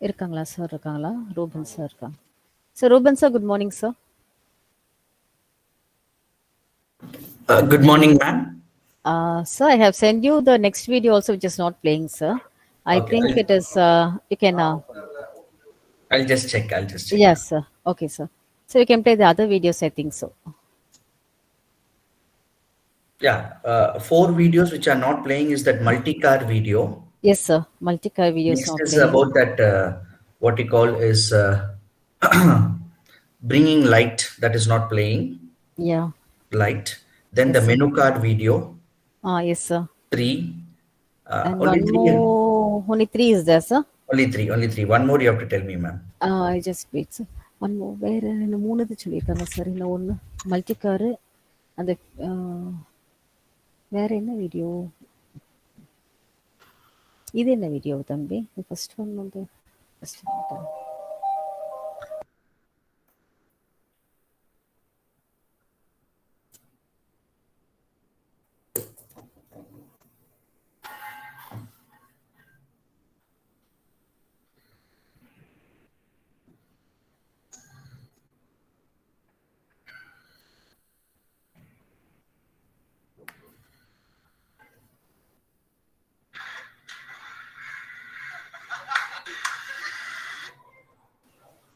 இருக்காங்களா சார் இருக்காங்களா? ரூபன் சார் இருக்காங்க. Sir Ruban sir, good morning sir. Good morning, ma'am. Sir, I have sent you the next video also, which is not playing, sir. I Okay, think it is, you can, I'll just check. yes, sir. Okay, sir. So you can play the other videos, I think so. Yeah, 4 videos which are not playing is that multi-car video. Yes, sir. Multi-car videos Next not is playing. about that what you call is bringing light, that is not playing Yeah. light. Then Yes, the sir. menu card video, Yes, sir. 3. And Only one 3. more, only three is there, sir. Only 3. One more you have to tell me, ma'am. I just wait, sir. One more. வேற என்ன மூணுது சொல்லியிருக்காங்க sir. இன்னும் ஒன்று multi car அந்த வேற என்ன video? இது என்ன வீடியோ தம்பி? ஃபர்ஸ்ட் ஒன் வந்து first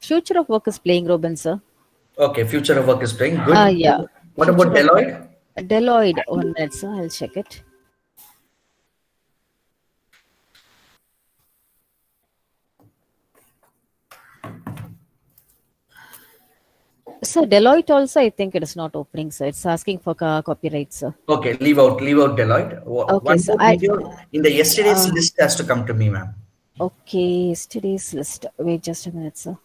Future of Work is playing, Robin, sir. Okay, future of work is playing. Good. Yeah. What about Future of Deloitte? Deloitte, 1 minute, sir. I'll check it. So Deloitte also, I think it is not opening, sir. It's asking for copyright, sir. Okay, leave out Deloitte. Okay, One so more video in the yesterday's list has to come to me, ma'am. Okay, yesterday's list. Wait just a minute, sir.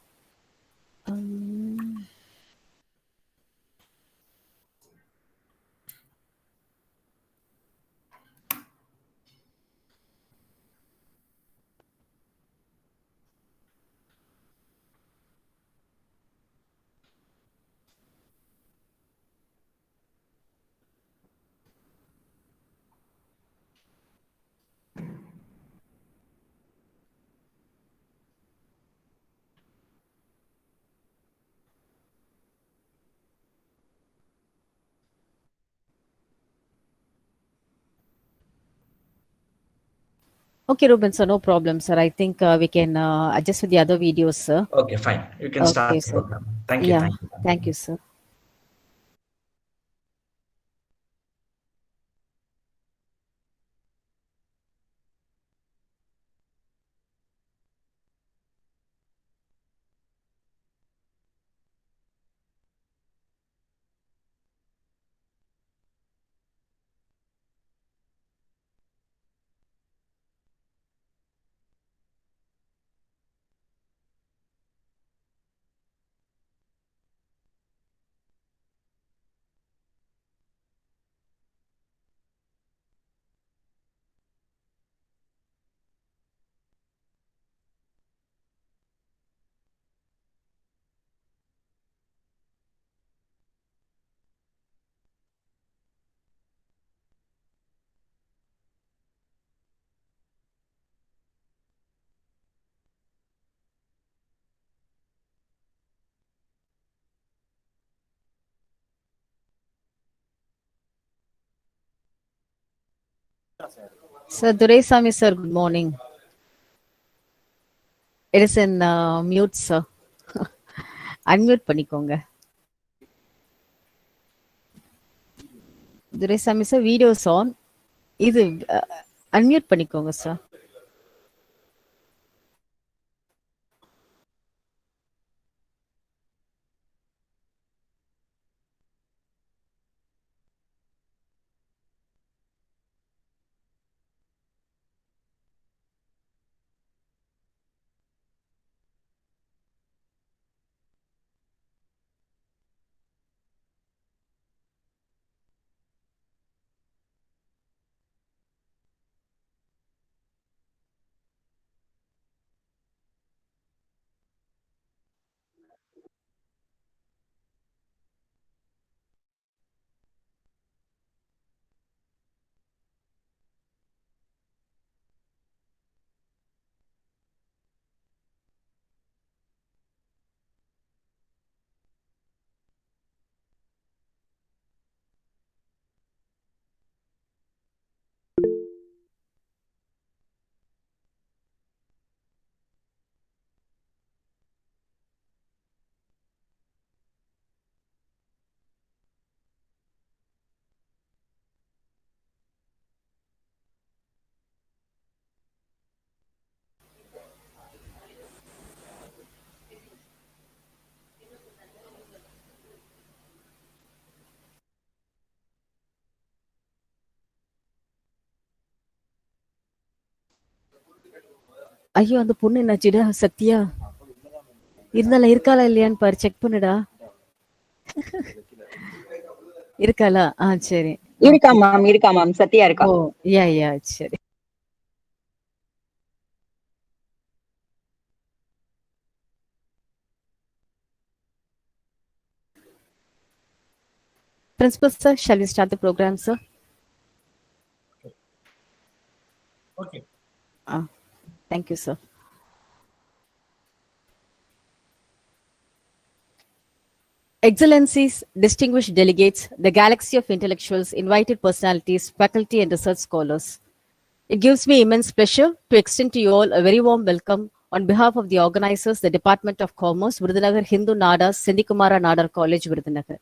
Okay, Ruben, sir, no problem, sir. I think we can adjust with the other videos, sir. Okay, fine. You can start Okay, the sir. program. Thank you. Yeah, Thank you. thank you, sir. Sir, Duresami, sir, good morning. It is in mute, sir. Unmute பண்ணிக்கோங்க. Duresami, sir, videos on. இது unmute பண்ணிக்கோங்க, sir. ஐயோ அந்த பொண்ணு என்னாச்சுடா? சத்யா இருந்தாலும் இருக்காளா இல்லையான்னு பாரு, செக் பண்ணுடா. இருக்காளா? சரி. இருக்கா மேம், இருக்கா மேம், சத்யா இருக்கா. ஓ யா யா சரி. Principal sir, shall we start the program, sir? Okay. Thank you, sir. Excellencies, distinguished delegates, the galaxy of intellectuals, invited personalities, faculty, and research scholars. It gives me immense pleasure to extend to you all a very warm welcome on behalf of the organizers, the Department of Commerce, Virudhunagar Hindu Nada, Sendikumara Nadar College, Virudhunagar.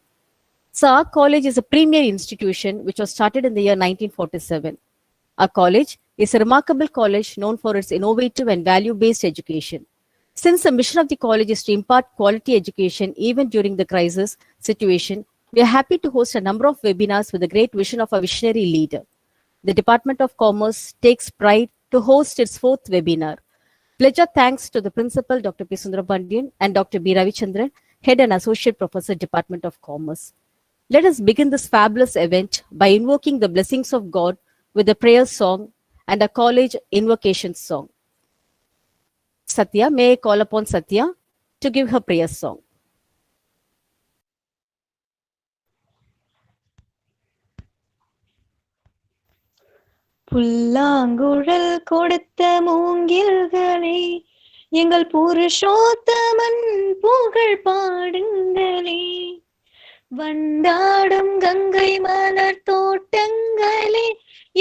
So, our college is a premier institution which was started in the year 1947. Our college is a remarkable college known for its innovative and value-based education. Since the mission of the college is to impart quality education even during the crisis situation, we are happy to host a number of webinars with the great vision of a visionary leader. The Department of Commerce takes pride to host its 4th webinar. Pledge our thanks to the Principal Dr. P. Sundarabandyan and Dr. B. Ravichandran, Head and Associate Professor, Department of Commerce. Let us begin this fabulous event by invoking the blessings of God with a prayer song and a college invocation song. Satya, may I call upon Satya to give her prayer song. புல்லாங்குழல் கொடுத்த மூங்கில்களே, எங்கள் புருஷோத்தமன் புகழ் பாடுங்களே. வண்டாடும் கங்கை மலர் தோட்டங்களே,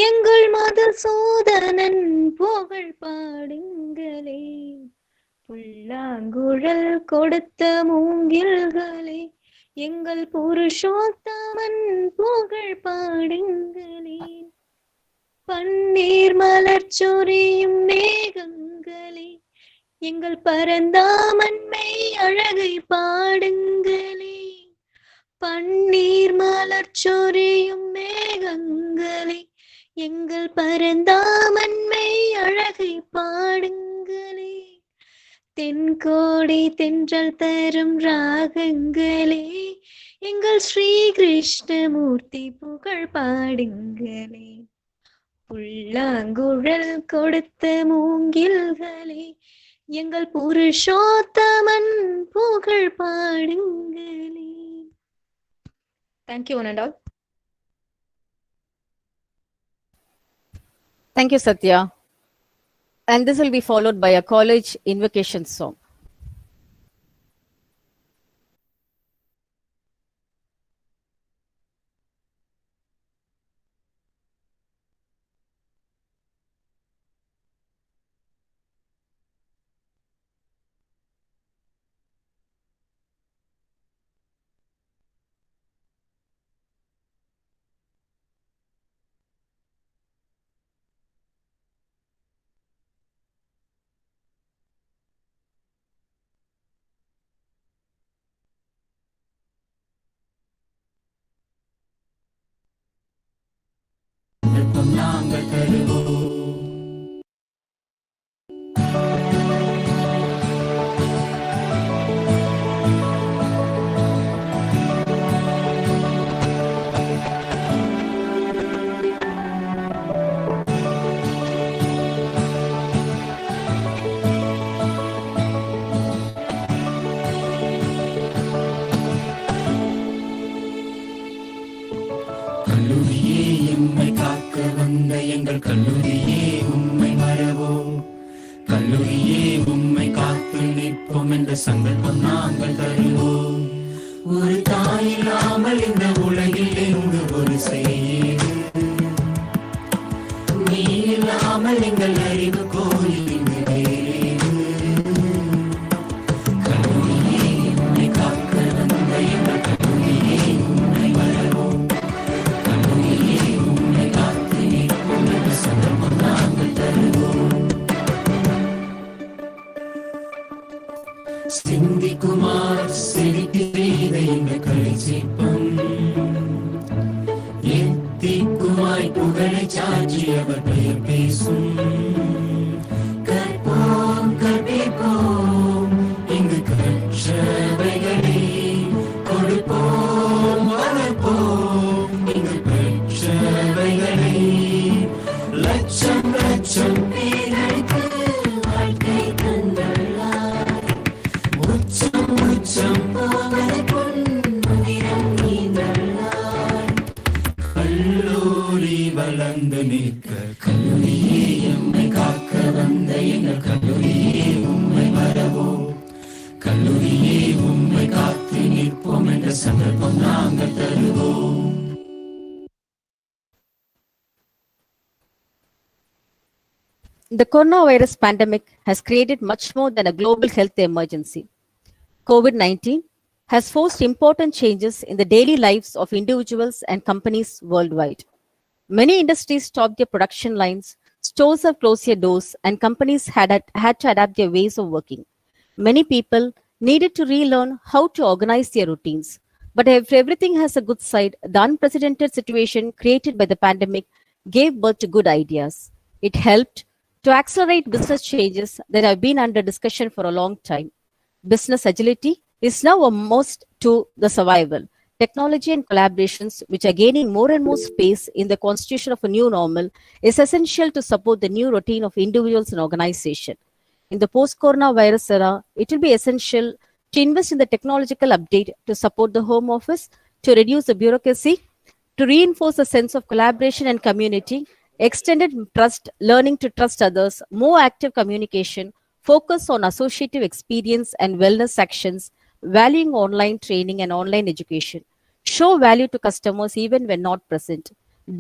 எங்கள் மதுசூதனன் புகழ் பாடுங்களே. புல்லாங்குழல் கொடுத்த மூங்கில்களே, எங்கள் புருஷோத்தமன் புகழ் பாடுங்களே. பன்னீர் மலர் சொரியும் மேகங்களே, எங்கள் பரந்தாமன்மை அழகை பாடுங்களே. பன்னீர் மலர் சொரியும் மேகங்களே, எங்கள் பரந்தாமன்மை அழகை பாடுங்களே. தென்கோடி தென்றல் தரும் ராகங்களே, எங்கள் ஸ்ரீ கிருஷ்ணமூர்த்தி புகழ் பாடுங்களே. புல்லாங்குழல் கொடுத்த மூங்கில்களே, எங்கள் புருஷோத்தமன் புகழ் பாடுங்களே. Thank you, one and all. Thank you, Satya. And this will be followed by a college invocation song. நாங்கள் தருவோம். கல்லூரியே எம்மை காக்க வந்த எங்கள் கல்லூரியே உம்மை மறவோம். கல்லூரியே உம்மை காத்து நிற்போம் என்ற சங்கல்பம் நாங்கள் தருவோம். ஒரு தாய் இல்லாமல் இந்த உலகில் எங்கு ஒரு செய்து, நீ இல்லாமல் எங்கள் அறிவு கோயில் இங்கு வேறு. கல்லூரியே உம்மை காக்க வந்த எங்கள் கல்லூரியே உம்மை மறவோம். கல்லூரியே உம்மை காத்து நிற்போம் என்ற சந்தர்ப்பம் நாங்கள் தருவோம். சிந்திக்குமார் செழித்து செய்த இந்த கழிச்சிப்பம், எத்திக்குமாய் புகழை சாற்றி அவர் பெயர் பேசும். கற்போம் சந்தர்ப்பம் நாங்கள் தருவோம். The coronavirus pandemic has created much more than a global health emergency. COVID-19 has forced important changes in the daily lives of individuals and companies worldwide. Many industries stopped their production lines, stores have closed their doors, and companies had to adapt their ways of working. Many people needed to relearn how to organize their routines. But if everything has a good side, the unprecedented situation created by the pandemic gave birth to good ideas. It helped to accelerate business changes that have been under discussion for a long time. Business agility is now a must to the survival. Technology and collaborations, which are gaining more and more space in the constitution of a new normal, is essential to support the new routine of individuals and organizations. In the post-coronavirus era, it will be essential to invest in the technological update to support the home office, to reduce the bureaucracy, to reinforce the sense of collaboration and community, extended trust, learning to trust others, more active communication, focus on associative experience and wellness actions, valuing online training and online education, show value to customers even when not present.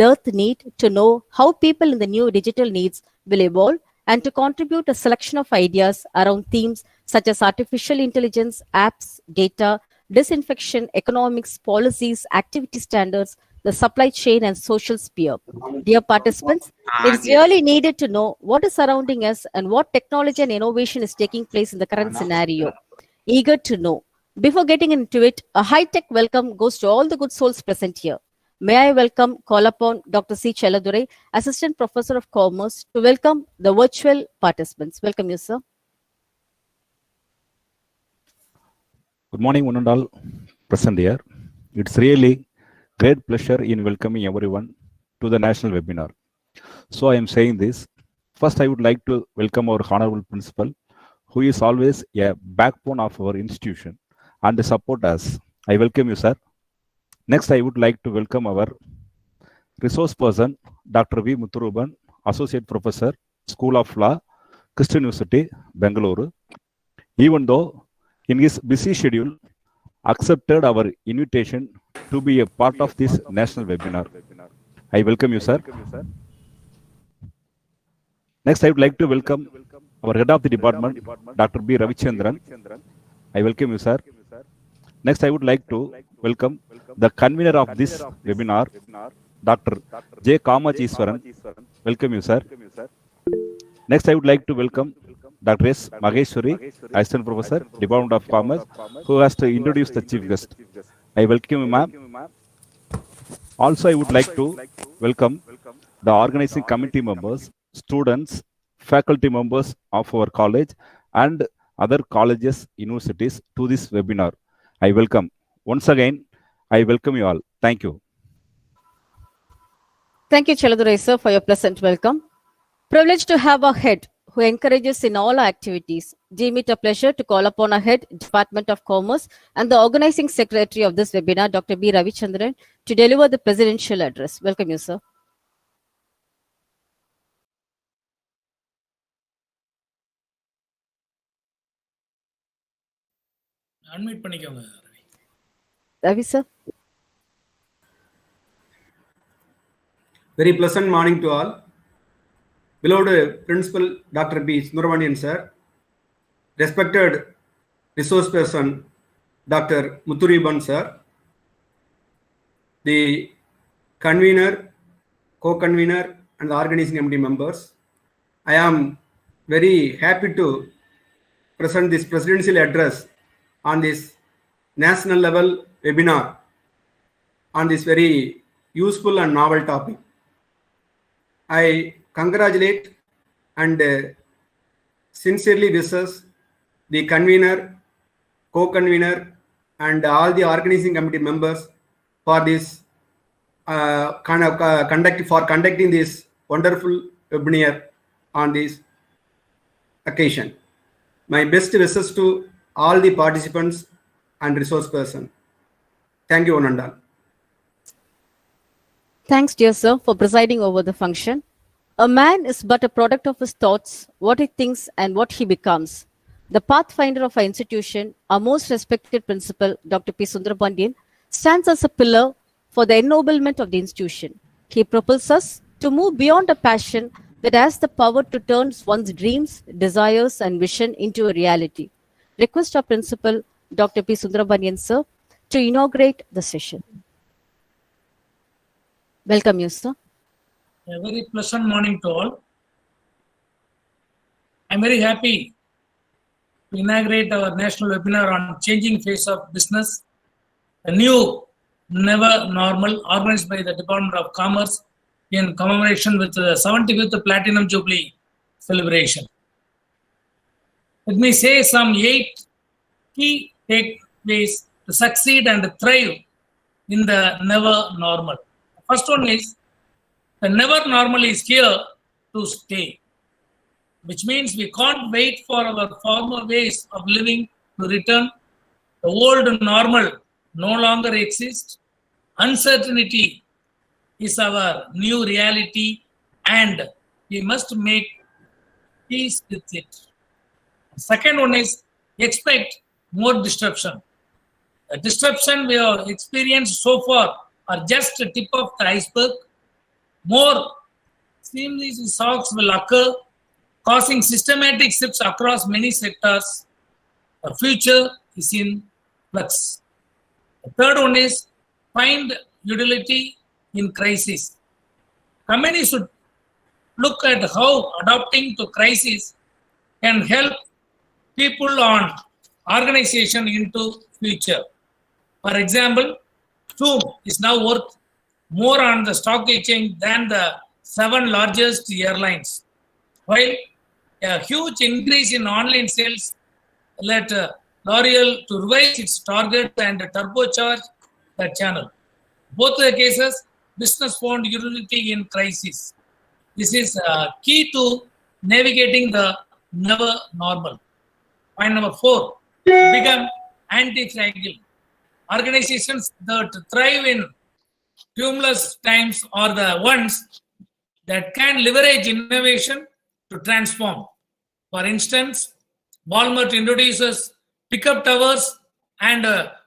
Dearth need to know how people in the new digital needs will evolve and to contribute a selection of ideas around themes such as artificial intelligence, apps, data, disinfection, economics, policies, activity standards, the supply chain and social sphere. Dear participants, it is really needed to know what is surrounding us and what technology and innovation is taking place in the current scenario. Eager to know. Before getting into it, a high-tech welcome goes to all the good souls present here. May I call upon Dr. C. Cheladurai, Assistant Professor of Commerce, to welcome the virtual participants. Welcome you, sir. Good morning, one and all present here. It's really great pleasure in welcoming everyone to the national webinar. So I am saying this. First, I would like to welcome our honorable principal, who is always a backbone of our institution and support us. I welcome you, sir. Next, I would like to welcome our resource person, Dr. V. Muthuruban, Associate Professor, School of Law, Christian University, Bangalore. Even though in his busy schedule, accepted our invitation to be a part of this national webinar. I welcome you, sir. Next, I would like to welcome our head of the department, Dr. B. Ravichandran. I welcome you, sir. Next, I would like to welcome the convener of this webinar, Dr. J. Kamachishwaran. Welcome you, sir. Next, I would like to welcome Dr. S. Maheshwari, Assistant Professor, Department of Commerce, who has to introduce the chief guest. I welcome you, ma'am. Also, I would like to welcome the organizing committee members, students, faculty members of our college and other colleges, universities to this webinar. I welcome. Once again, I welcome you all. Thank you. Thank you, Cheladurai, sir, for your pleasant welcome. Privileged to have a head who encourages in all our activities. Deem it a pleasure to call upon our head, Department of Commerce, and the organizing secretary of this webinar, Dr. B. Ravichandran, to deliver the presidential address. Welcome you, sir. Unmute பண்ணிக்கோங்க Ravi. Ravi, sir. Very pleasant morning to all. Beloved Principal Dr. B. Sundarabanian sir, respected resource person Dr. Muthuriban sir, the convener, co-convener and the organizing committee members, I am very happy to present this presidential address on this national level webinar on this very useful and novel topic. I congratulate and sincerely wishes the convener, co-convener and all the organizing committee members for this conducting this wonderful webinar on this occasion. My best wishes to all the participants and resource person. Thank you, one and all. Thanks, dear sir, for presiding over the function. A man is but a product of his thoughts, what he thinks and what he becomes. The pathfinder of our institution, our most respected principal, Dr. P. Sundarabanian, stands as a pillar for the ennoblement of the institution. He propels us to move beyond a passion that has the power to turn one's dreams, desires, and vision into a reality. Request our principal, Dr. P. Sundarabanian, sir, to inaugurate the session. Welcome you, sir. A very pleasant morning to all. I'm very happy to inaugurate our national webinar on changing face of business, a new never normal organized by the Department of Commerce in commemoration with the 75th Platinum Jubilee celebration. Let me say some 8 key takeaways to succeed and thrive in the never normal. First one is the never normal is here to stay, which means we can't wait for our former ways of living to return. The old normal no longer exists. Uncertainty is our new reality and we must make peace with it. Second one is expect more disruption. The disruption we have experienced so far are just a tip of the iceberg. More seamless shocks will occur, causing systematic shifts across many sectors. The future is in flux. The third one is find utility in crisis. Companies should look at how adapting to crisis can help people on organization into future. For example, Zoom is now worth more on the stock exchange than the 7 largest airlines, while a huge increase in online sales led L'Oreal to revise its target and turbocharge the channel. Both the cases, business found utility in crisis. This is key to navigating the never normal. Point number 4, become anti-fragile. Organizations that thrive in tumultuous times are the ones that can leverage innovation to transform. For instance, Walmart introduces pickup towers and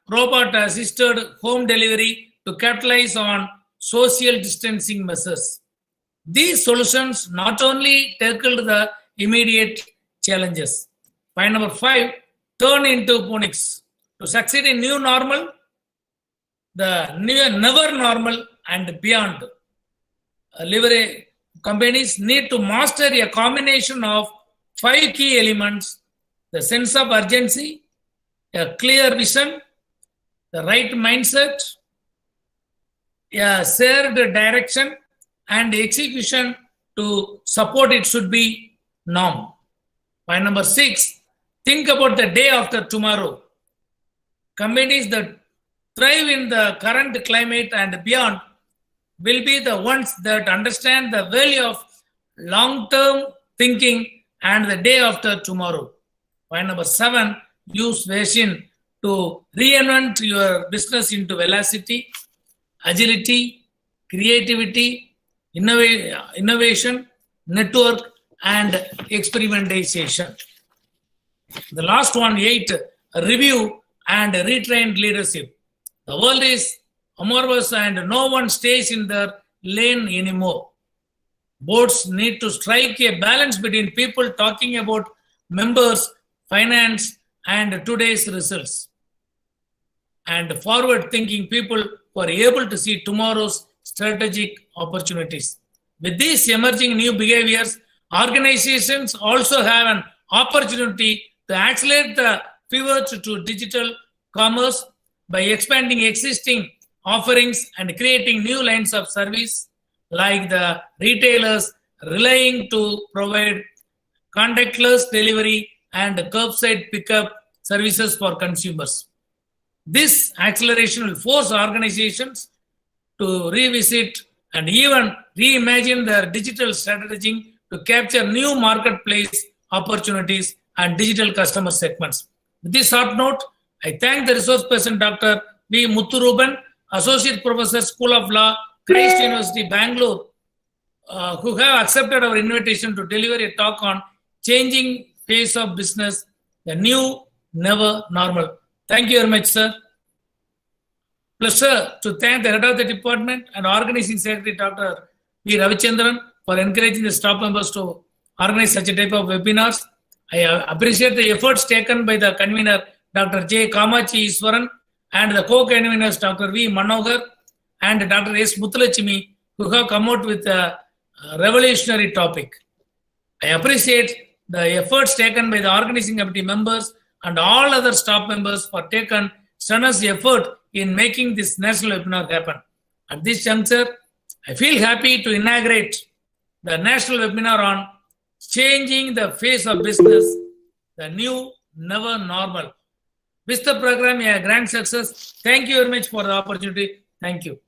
robot-assisted home delivery to capitalize on social distancing measures. These solutions not only tackled the immediate challenges. Point number 5, turn into phonics. To succeed in new normal, the never normal and beyond, companies need to master a combination of 5 key elements: the sense of urgency, a clear vision, the right mindset, a shared direction, and execution to support it should be norm. Point number 6, think about the day after tomorrow. Companies that thrive in the current climate and beyond will be the ones that understand the value of long-term thinking and the day after tomorrow. Point number 7, use vision to reinvent your business into velocity, agility, creativity, innovation, network, and experimentation. The last one, 8, review and retrained leadership. The world is amorphous and no one stays in their lane anymore. Boards need to strike a balance between people talking about members, finance, and today's results, and forward-thinking people who are able to see tomorrow's strategic opportunities. With these emerging new behaviors, organizations also have an opportunity to accelerate the pivot to digital commerce by expanding existing offerings and creating new lines of service, like the retailers relying to provide contactless delivery and curbside pickup services for consumers. This acceleration will force organizations to revisit and even reimagine their digital strategy to capture new marketplace opportunities and digital customer segments. With this short note, I thank the resource person Dr. B. Muthuruban, Associate Professor, School of Law, Christ University, Bangalore, who have accepted our invitation to deliver a talk on changing face of business, the new never normal. Thank you very much, sir. pleasure to thank the head of the department and organizing secretary, Dr. V. Ravichandran, for encouraging the staff members to organize such a type of webinars. I appreciate the efforts taken by the convener, Dr. J. Kamachi Iswaran, and the co-conveners, Dr. V. Manogar and Dr. S. Muthulachimi, who have come out with a revolutionary topic. I appreciate the efforts taken by the organizing committee members and all other staff members for taking strenuous effort in making this national webinar happen. At this juncture, I feel happy to inaugurate the national webinar on changing the face of business, the new never normal. Wish the program a grand success. Thank you very much for the opportunity. Thank you.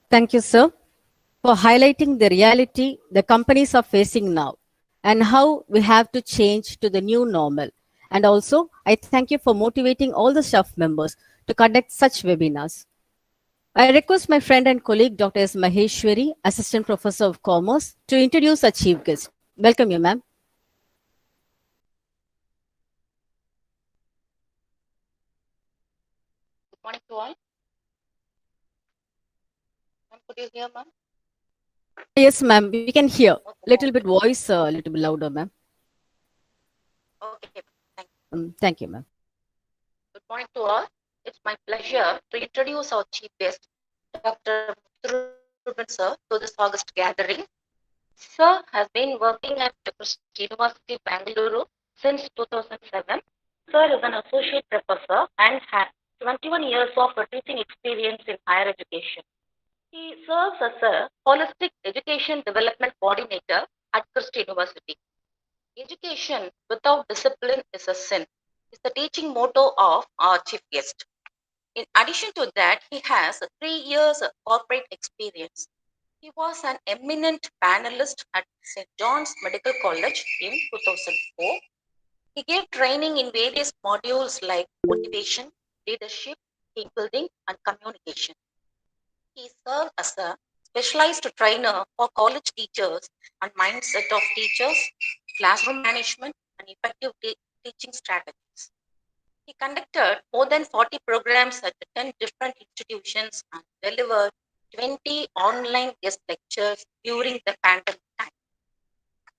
Thank you, sir, for highlighting the reality the companies are facing now and how we have to change to the new normal. And also, I thank you for motivating all the staff members to conduct such webinars. I request my friend and colleague, Dr. S. Maheshwari, Assistant Professor of Commerce, to introduce our chief guest. Welcome you, ma'am. Good morning to all. Ma'am, could you hear, ma'am? Yes, ma'am, we can hear. Little bit voice, a little bit louder, ma'am. Okay, thank you. Thank you, ma'am. Good morning to all. It's my pleasure to introduce our chief guest, Dr. Ruben sir, to this August gathering. Sir has been working at University Bangalore since 2007. Sir is an associate professor and has 21 years of teaching experience in higher education. He serves as a holistic education development coordinator at Christ University. Education without discipline is a sin, is the teaching motto of our chief guest. In addition to that, he has 3 years of corporate experience. He was an eminent panelist at St. John's Medical College in 2004. He gave training in various modules like motivation, leadership, team building, and communication. He served as a specialized trainer for college teachers and mindset of teachers, classroom management, and effective teaching strategies. He conducted more than 40 programs at 10 different institutions and delivered 20 online guest lectures during the pandemic time.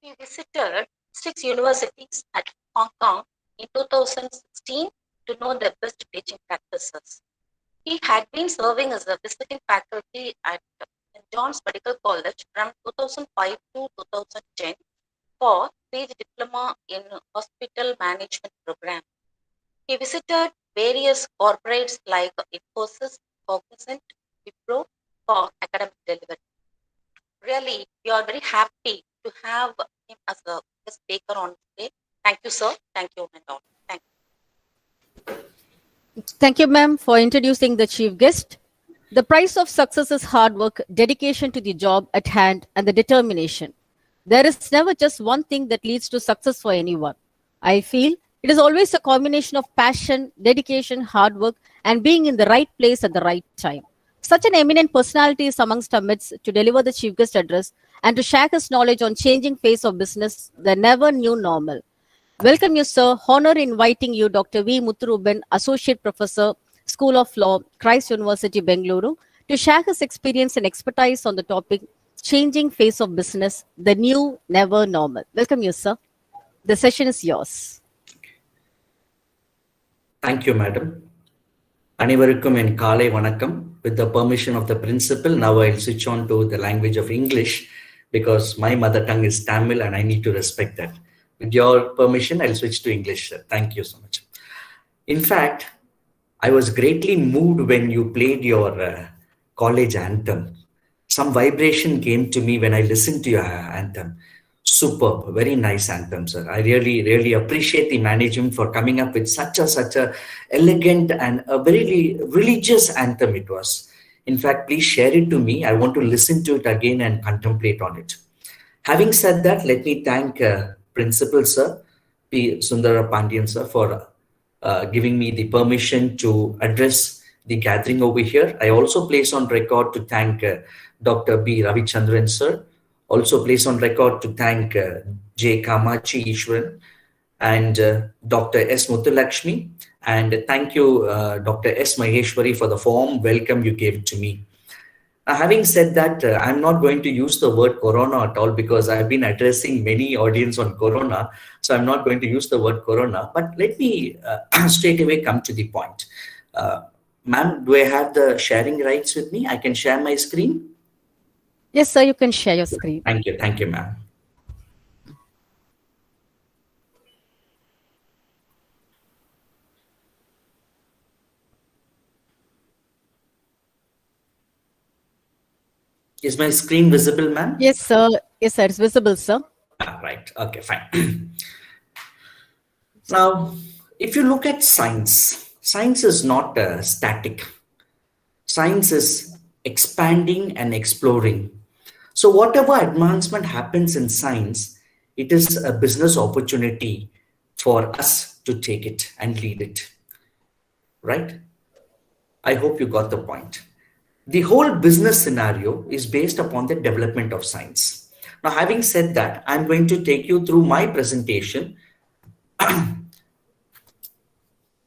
He visited 6 universities at Hong Kong in 2016 to know the best teaching practices. He had been serving as a visiting faculty at St. John's Medical College from 2005 to 2010 for PG Diploma in Hospital Management Program. He visited various corporates like Infosys, Cognizant, Wipro for academic delivery. Really, we are very happy to have him as a guest speaker on today. Thank you, sir. Thank you, and all. Thank you. Thank you, ma'am, for introducing the chief guest. The price of success is hard work, dedication to the job at hand, and the determination. There is never just one thing that leads to success for anyone. I feel it is always a combination of passion, dedication, hard work, and being in the right place at the right time. Such an eminent personality is amongst our midst to deliver the chief guest address and to share his knowledge on changing face of business, the never new normal. Welcome you, sir. Honor inviting you, Dr. V. Muthuruban, Associate Professor, School of Law, Christ University, Bengaluru, to share his experience and expertise on the topic, changing face of business, the new never normal. Welcome you, sir. The session is yours. Thank you, madam. அனைவருக்கும் என் காலை வணக்கம். With the permission of the principal, now I'll switch on to the language of English because my mother tongue is Tamil and I need to respect that. With your permission, I'll switch to English, sir. Thank you so much. In fact, I was greatly moved when you played your college anthem. Some vibration came to me when I listened to your anthem. Superb, very nice anthem, sir. I really appreciate the management for coming up with such a elegant and a very religious anthem it was. In fact, please share it to me. I want to listen to it again and contemplate on it. Having said that, let me thank Principal Sir, P. Sundara Pandian Sir, for giving me the permission to address the gathering over here. I also place on record to thank Dr. B. Ravichandran Sir. Also place on record to thank J. Kamachi Ishwaran and Dr. S. Muthulakshmi And thank you, Dr. S. Maheshwari, for the warm welcome you gave to me. Having said that, I'm not going to use the word corona at all because I've been addressing many audience on corona. So I'm not going to use the word corona. But let me straight away come to the point. Ma'am, do I have the sharing rights with me? I can share my screen? Yes, sir, you can share your screen. Thank you, ma'am. Is my screen visible, ma'am? Yes, sir. Yes, sir. It's visible, sir. Right. Okay, fine. Now, if you look at science, science is not static. Science is expanding and exploring. So whatever advancement happens in science, it is a business opportunity for us to take it and lead it. Right? I hope you got the point. The whole business scenario is based upon the development of science. Now, having said that, I'm going to take you through my presentation. Can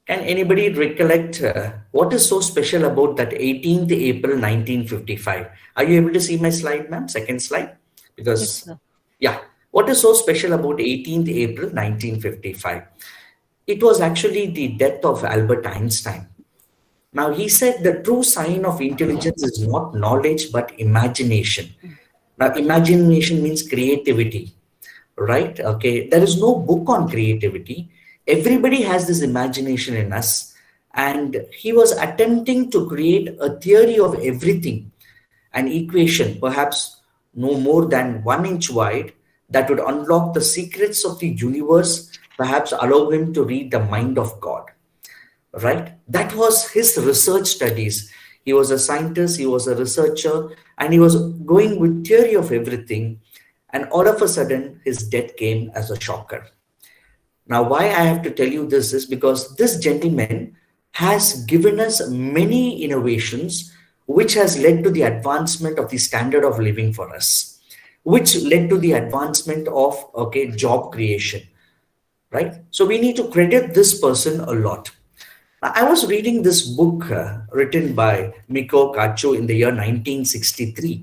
anybody recollect what is so special about that 18th April 1955? Are you able to see my slide, ma'am? Second slide? Because, Yes, sir. yeah. What is so special about 18th April 1955? It was actually the death of Albert Einstein. Now, he said the true sign of intelligence is not knowledge, but imagination. Now, imagination means creativity, right? Okay, there is no book on creativity. Everybody has this imagination in us. And he was attempting to create a theory of everything, an equation, perhaps no more than 1 inch wide, that would unlock the secrets of the universe, perhaps allow him to read the mind of God. Right? That was his research studies. He was a scientist, he was a researcher, and he was going with theory of everything. And all of a sudden, his death came as a shocker. Now, why I have to tell you this is because this gentleman has given us many innovations, which has led to the advancement of the standard of living for us, which led to the advancement of, job creation, right? So we need to credit this person a lot. I was reading this book written by Mikko Kacho in the year 1963.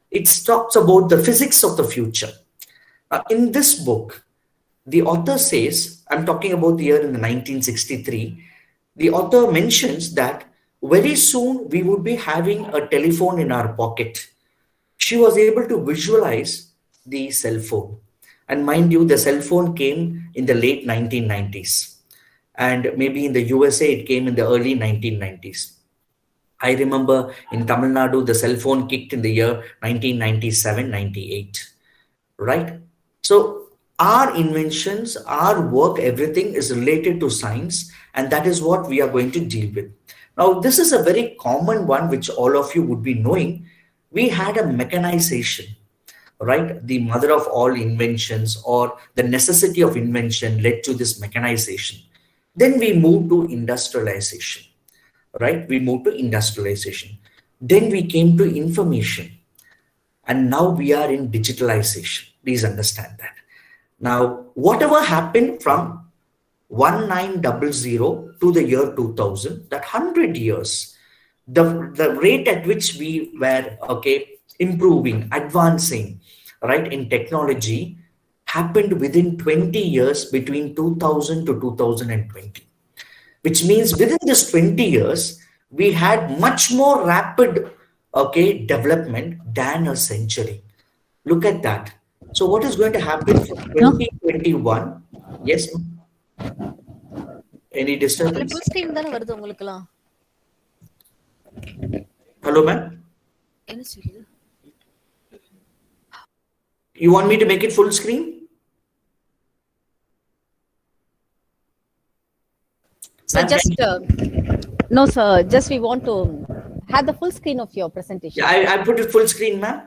It talks about the physics of the future. In this book, the author says, I'm talking about the year in the 1963, the author mentions that very soon we would be having a telephone in our pocket. She was able to visualize the cell phone. And mind you, the cell phone came in the late 1990s. And maybe in the USA, it came in the early 1990s. I remember in Tamil Nadu, the cell phone kicked in the year 1997-98, right? So our inventions, our work, everything is related to science, and that is what we are going to deal with. Now, this is a very common one, which all of you would be knowing. We had a mechanization, right? The mother of all inventions, or the necessity of invention led to this mechanization. Then we moved to industrialization, right? We moved to industrialization. Then we came to information. And now we are in digitalization. Please understand that. Now, whatever happened from 1900 to the year 2000, that 100 years, the rate at which we were, improving, advancing, right, in technology, happened within 20 years between 2000 to 2020, which means within this 20 years, we had much more rapid, development than a century. Look at that. So what is going to happen for 2021? Yes. Any disturbance? Full screen தான வருது உங்களுக்குலாம். Hello, ma'am. என்ன சொல்லுது? You want me to make it full screen? So just no, sir. Just we want to have the full screen of your presentation. Yeah, I put it full screen, ma'am.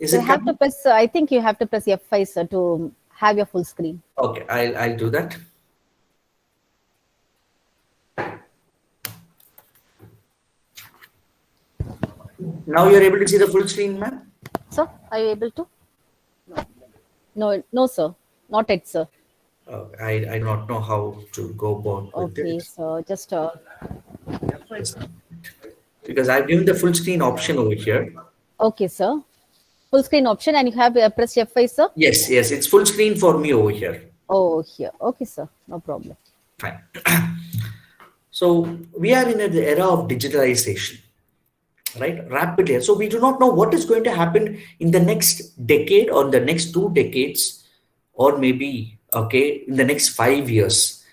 Is you it have to press? I think you have to press F5, sir, to have your full screen. Okay, I'll do that. Now you're able to see the full screen, ma'am? Sir, are you able to? No, sir. Not yet, sir. I do not know how to go about with Okay, it. so just Because I've given the full screen option over here. okay, sir. Full screen option, and you have pressed F5, sir. Yes, yes, it's full screen for me over here. Oh, here. Okay, sir. No problem. Fine. So we are in an era of digitalization, right? Rapidly. So we do not know what is going to happen in the next decade or the next 2 decades, or maybe, okay, in the next 5 years.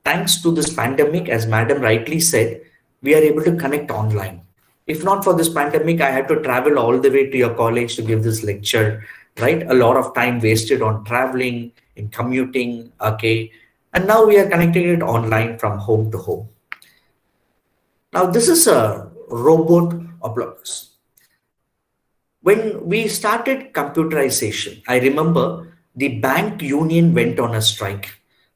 Thanks to this pandemic, as Madam rightly said, we are able to connect online. If not for this pandemic, I had to travel all the way to your college to give this lecture, right? A lot of time wasted on traveling, in commuting, okay? And now we are connecting it online from home to home. Now, this is a robot applause. When we started computerization, I remember the bank union went on a strike.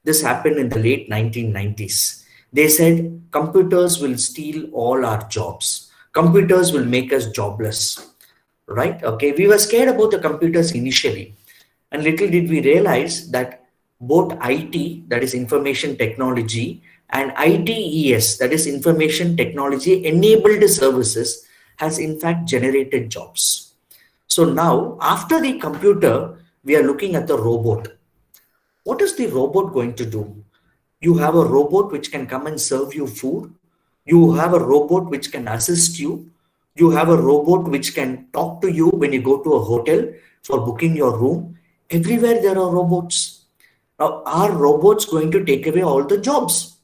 This happened in the late 1990s. They said computers will steal all our jobs. Computers will make us jobless, right? Okay, we were scared about the computers initially. And little did we realize that both IT, that is information technology, and ITES, that is information technology enabled services, has in fact generated jobs. So now, after the computer, we are looking at the robot. What is the robot going to do? You have a robot which can come and serve you food. You have a robot which can assist you. You have a robot which can talk to you when you go to a hotel for booking your room. Everywhere there are robots. Now, are robots going to take away all the jobs?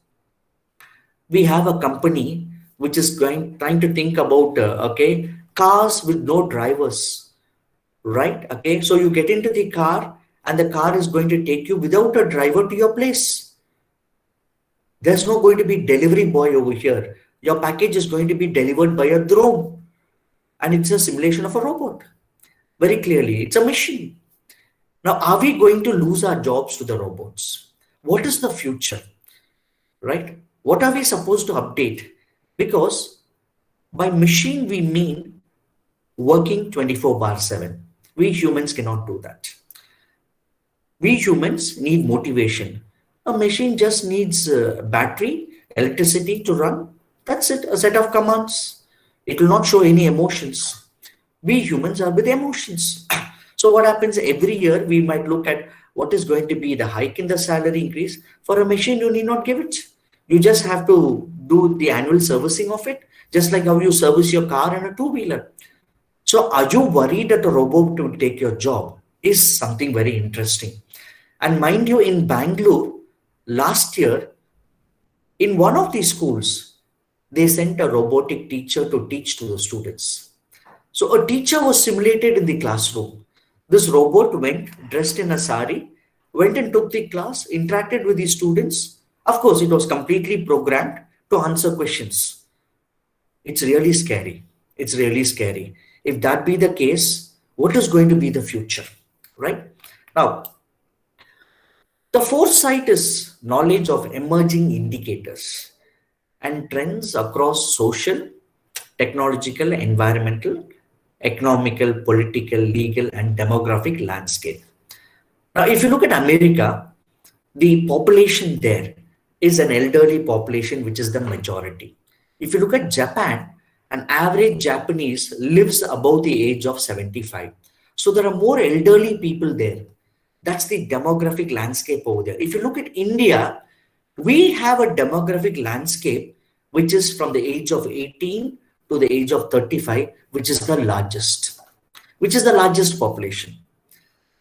We have a company which is trying to think about, cars with no drivers, right? Okay, so you get into the car and the car is going to take you without a driver to your place. There's no going to be delivery boy over here. Your package is going to be delivered by a drone, and it's a simulation of a robot. Very clearly, it's a machine. Now, are we going to lose our jobs to the robots? What is the future, right? What are we supposed to update? Because by machine, we mean working 24/7. We humans cannot do that. We humans need motivation. A machine just needs battery, electricity to run. That's it, a set of commands. It will not show any emotions. We humans are with emotions. So what happens every year, we might look at what is going to be the hike in the salary increase. For a machine, you need not give it. You just have to do the annual servicing of it, just like how you service your car and a two-wheeler. So are you worried that a robot will take your job? Is something very interesting. And mind you, in Bangalore, last year, in one of these schools, they sent a robotic teacher to teach to the students. So a teacher was simulated in the classroom. This robot went dressed in a sari, went and took the class, interacted with the students. Of course, it was completely programmed to answer questions. It's really scary. It's really scary. If that be the case, what is going to be the future, right? Now, the foresight is knowledge of emerging indicators and trends across social, technological, environmental, economical, political, legal, and demographic landscape. Now, if you look at America, the population there is an elderly population, which is the majority. If you look at Japan, an average Japanese lives above the age of 75. So there are more elderly people there. That's the demographic landscape over there. If you look at India, we have a demographic landscape which is from the age of 18 to the age of 35, which is the largest population,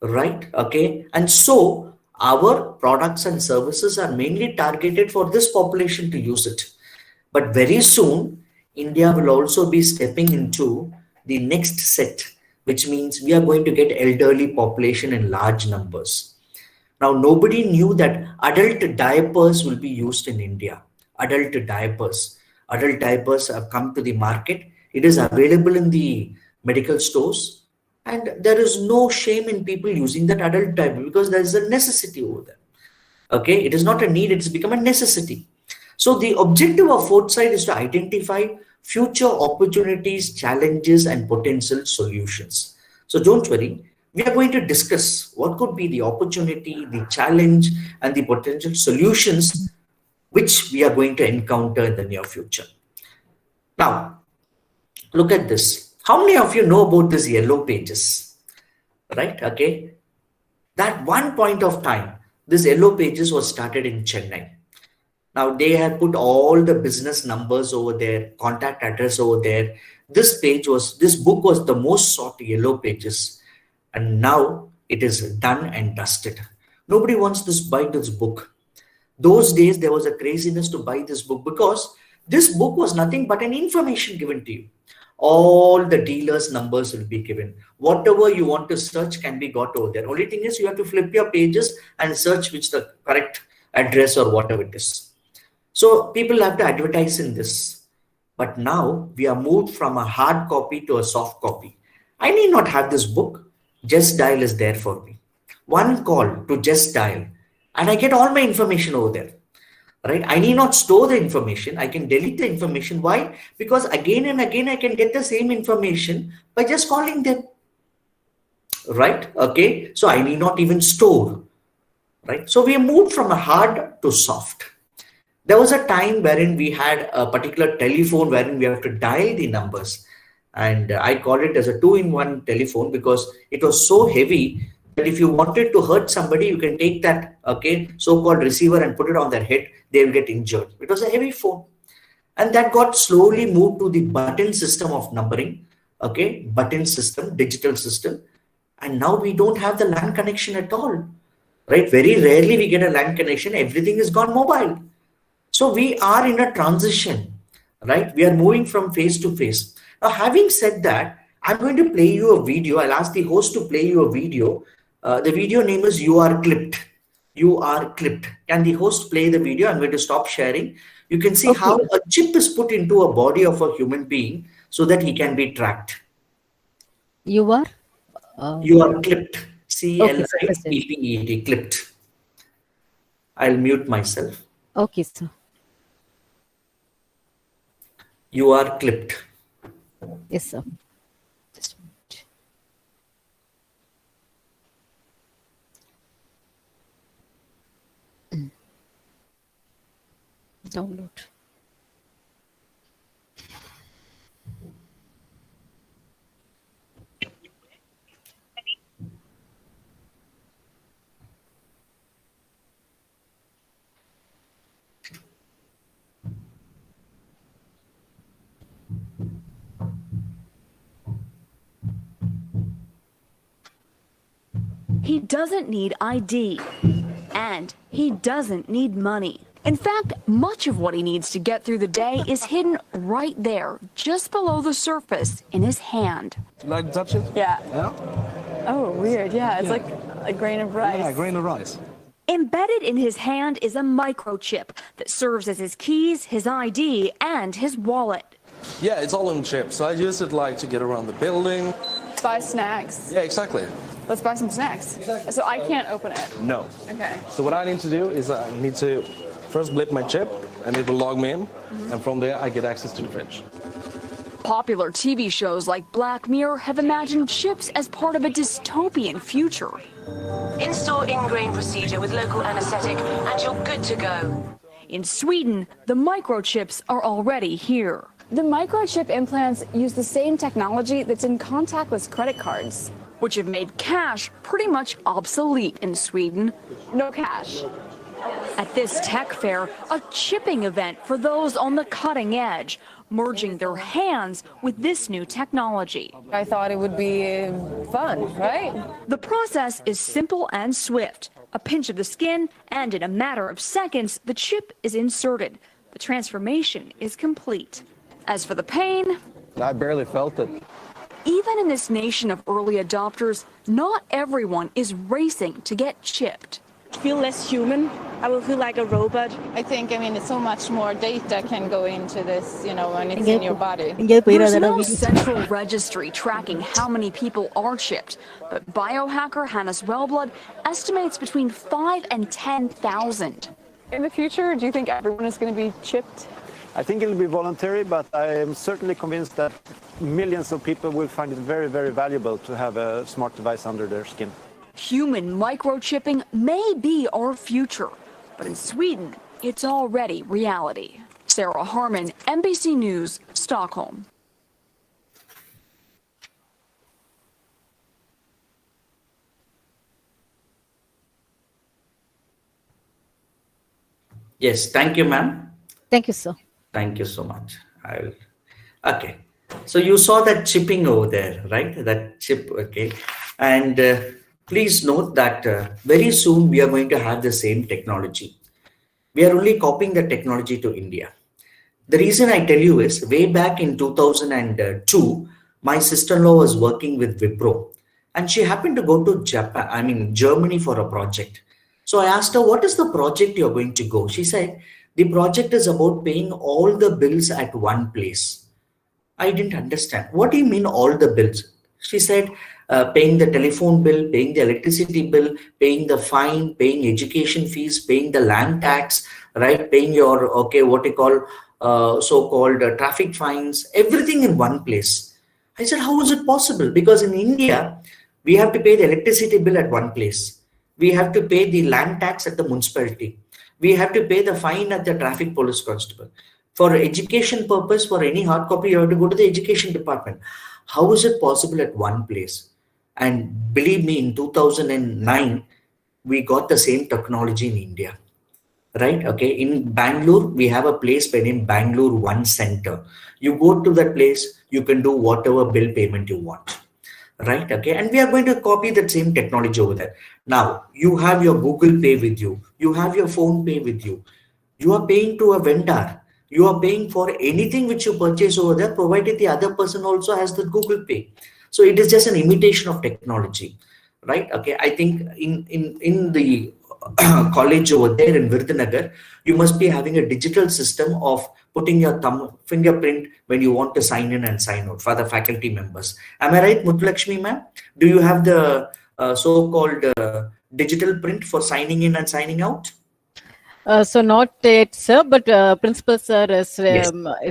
right? Okay. And so our products and services are mainly targeted for this population to use it. But very soon, India will also be stepping into the next set, which means we are going to get elderly population in large numbers. Now, nobody knew that adult diapers will be used in India. Adult diapers have come to the market. It is available in the medical stores, and there is no shame in people using that adult diaper because there is a necessity over there. Okay, it is not a need, it's become a necessity. So the objective of foresight is to identify future opportunities, challenges, and potential solutions. So don't worry, we are going to discuss what could be the opportunity, the challenge, and the potential solutions which we are going to encounter in the near future. Now, look at this. How many of you know about these yellow pages? Right? Okay. That one point of time, this yellow pages was started in Chennai. Now they had put all the business numbers over there, contact address over there. This book was the most sought yellow pages. And now it is done and dusted. Nobody wants to buy this book. Those days there was a craziness to buy this book because this book was nothing but an information given to you. All the dealers' numbers will be given. Whatever you want to search can be got over there. Only thing is you have to flip your pages and search which the correct address or whatever it is. So people have to advertise in this. But now we are moved from a hard copy to a soft copy. I need not have this book. Just Dial is there for me. One call to Just Dial and I get all my information over there. Right? I need not store the information. I can delete the information. Why? Because again and again, I can get the same information by just calling them. Right? Okay. So I need not even store. Right? So we moved from a hard to soft. There was a time wherein we had a particular telephone wherein we have to dial the numbers. And I call it as a 2-in-1 telephone because it was so heavy that if you wanted to hurt somebody, you can take that so-called receiver and put it on their head, they will get injured. It was a heavy phone. And that got slowly moved to the button system of numbering, button system, digital system. And now we don't have the LAN connection at all, right? Very rarely we get a LAN connection. Everything is gone mobile. So we are in a transition, right? We are moving from phase to phase. Now, having said that, I'm going to play you a video. I'll ask the host to play you a video. The video name is You Are Clipped. You Are Clipped. Can the host play the video? I'm going to stop sharing. You can see how a chip is put into a body of a human being so that he can be tracked. You are? You are clipped. C-L-I-P-P-E-D, clipped. I'll mute myself. Okay, sir. You are clipped. Yes, sir. Just a minute. Download. He doesn't need ID, and he doesn't need money. In fact, much of what he needs to get through the day is hidden right there, just below the surface, in his hand. You like to touch it? Yeah. Yeah? Oh, weird. Yeah, it's like a grain of rice. Yeah, a grain of rice. Embedded in his hand is a microchip that serves as his keys, his ID, and his wallet. Yeah, it's all on chip, so I use it like to get around the building. Buy snacks. Yeah, exactly. Let's buy some snacks. So I can't open it. No. Okay. So what I need to do is I need to first blip my chip, and it will log me in, and from there I get access to the fridge. Popular TV shows like Black Mirror have imagined chips as part of a dystopian future. Install ingrain procedure with local anesthetic and you're good to go. In Sweden, the microchips are already here. The microchip implants use the same technology that's in contactless credit cards, which have made cash pretty much obsolete in Sweden. No cash. At this tech fair, a chipping event for those on the cutting edge, merging their hands with this new technology. I thought it would be fun, right? The process is simple and swift. A pinch of the skin, and in a matter of seconds, the chip is inserted. The transformation is complete. As for the pain, I barely felt it. Even in this nation of early adopters, not everyone is racing to get chipped. Feel less human. I will feel like a robot. I think, it's so much more data can go into this, when it's in your body. There's no central registry tracking how many people are chipped, but biohacker Hannes Wellblood estimates between 5,000 and 10,000. In the future, do you think everyone is going to be chipped? I think it'll be voluntary, but I am certainly convinced that millions of people will find it very, very valuable to have a smart device under their skin. Human microchipping may be our future, but in Sweden, it's already reality. Sarah Harmon, NBC News, Stockholm. Yes, thank you, ma'am. Thank you, sir. Thank you so much. Okay. So you saw that chipping over there, right? That chip, okay. And please note that very soon we are going to have the same technology. We are only copying the technology to India. The reason I tell you is way back in 2002, my sister-in-law was working with Wipro and she happened to go to Germany for a project. So I asked her, what is the project you're going to go? She said, the project is about paying all the bills at one place. I didn't understand. What do you mean all the bills? She said, paying the telephone bill, paying the electricity bill, paying the fine, paying education fees, paying the land tax, right? Paying your, so-called traffic fines, everything in one place. I said, how is it possible? Because in India, we have to pay the electricity bill at one place. We have to pay the land tax at the municipality. We have to pay the fine at the traffic police constable. For education purpose, for any hard copy, you have to go to the education department. How is it possible at one place? And believe me, in 2009, we got the same technology in India, right? Okay, in Bangalore, we have a place by name Bangalore One Center. You go to that place, you can do whatever bill payment you want, right? Okay, and we are going to copy that same technology over there. Now, you have your Google Pay with you. You have your Phone Pay with you. You are paying to a vendor. You are paying for anything which you purchase over there, provided the other person also has the Google Pay. So it is just an imitation of technology, right? Okay, I think in the college over there in Virudhunagar, you must be having a digital system of putting your fingerprint when you want to sign in and sign out for the faculty members. Am I right, Muthulakshmi ma'am? Do you have the so-called digital print for signing in and signing out? So not yet, sir, but principal sir is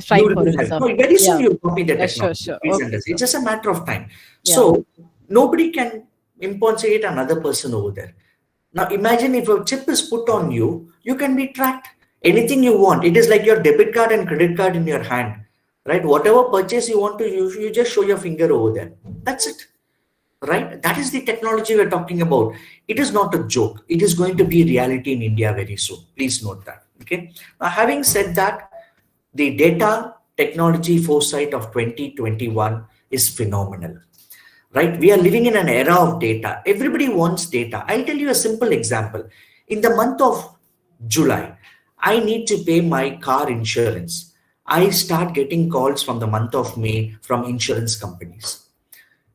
trying for it, sir. No, very soon you copy the technology. Sure. Okay, it's just a matter of time. So nobody can impensate another person over there. Now imagine if a chip is put on you, you can be tracked. Anything you want. It is like your debit card and credit card in your hand, right? Whatever purchase you want to use, you just show your finger over there. That's it. Right? That is the technology we're talking about. It is not a joke. It is going to be reality in India very soon. Please note that. Okay. Now, having said that, the data technology foresight of 2021 is phenomenal. Right? We are living in an era of data. Everybody wants data. I'll tell you a simple example. In the month of July, I need to pay my car insurance. I start getting calls from the month of May from insurance companies.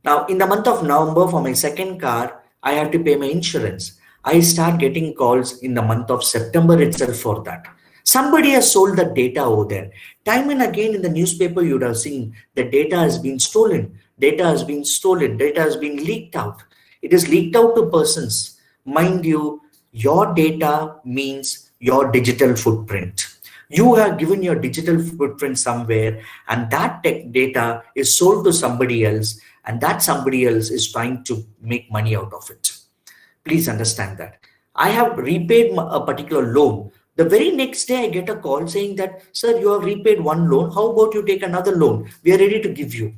Now, in the month of November, for my second car, I have to pay my insurance. I start getting calls in the month of September itself for that. Somebody has sold the data over there. Time and again in the newspaper, you would have seen that data has been stolen. Data has been stolen. Data has been leaked out. It is leaked out to persons. Mind you, your data means your digital footprint. You have given your digital footprint somewhere, and that tech data is sold to somebody else, and that somebody else is trying to make money out of it. Please understand that. I have repaid a particular loan. The very next day, I get a call saying that, sir, you have repaid one loan. How about you take another loan? We are ready to give you.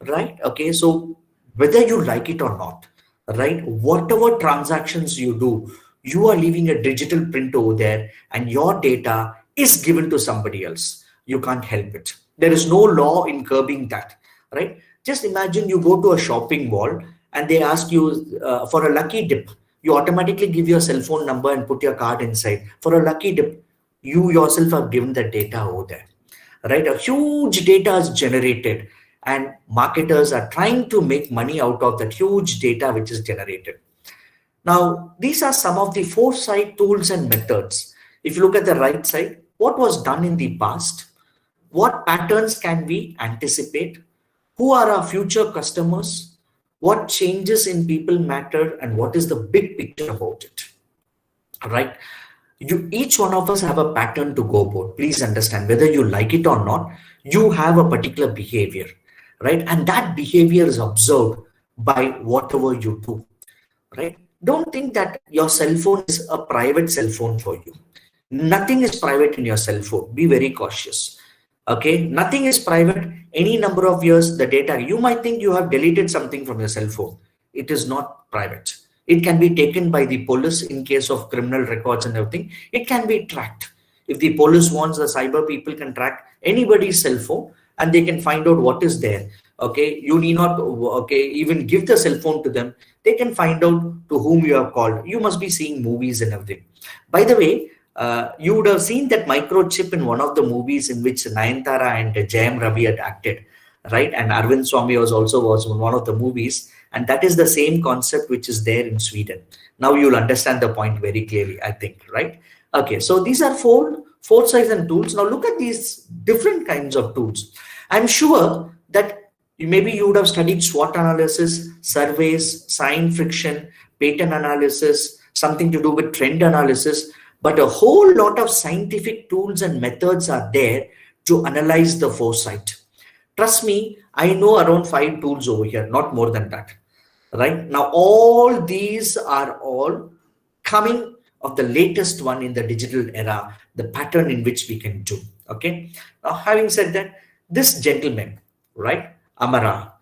Right? Okay. So whether you like it or not, right? Whatever transactions you do, you are leaving a digital print over there, and your data is given to somebody else. You can't help it. There is no law in curbing that, right? Just imagine you go to a shopping mall and they ask you for a lucky dip. You automatically give your cell phone number and put your card inside. For a lucky dip, you yourself have given the data over there, right? A huge data is generated, and marketers are trying to make money out of that huge data which is generated. Now, these are some of the foresight tools and methods. If you look at the right side, what was done in the past? What patterns can we anticipate? Who are our future customers? What changes in people matter, and what is the big picture about it? Right? Each one of us have a pattern to go about. Please understand, whether you like it or not, you have a particular behavior. right? And that behavior is observed by whatever you do, right? Don't think that your cell phone is a private cell phone for you. Nothing is private in your cell phone. Be very cautious. Okay, nothing is private. Any number of years, the data, you might think you have deleted something from your cell phone. It is not private. It can be taken by the police in case of criminal records and everything. It can be tracked. If the police wants, the cyber people can track anybody's cell phone and they can find out what is there. Okay, you need not even give the cell phone to them. They can find out to whom you have called. You must be seeing movies and everything. By the way, you would have seen that microchip in one of the movies in which Nayantara and Jayam Ravi had acted, right? And Arvind Swamy was in one of the movies, and that is the same concept which is there in Sweden. Now you'll understand the point very clearly, I think, right? Okay, so these are four size and tools. Now look at these different kinds of tools. I'm sure that maybe you would have studied SWOT analysis, surveys, sign friction, pattern analysis, something to do with trend analysis. But a whole lot of scientific tools and methods are there to analyze the foresight. Trust me, I know around 5 tools over here, not more than that. Right now, all these are all coming of the latest one in the digital era, the pattern in which we can do. Okay. Now, having said that, this gentleman, right, Amara,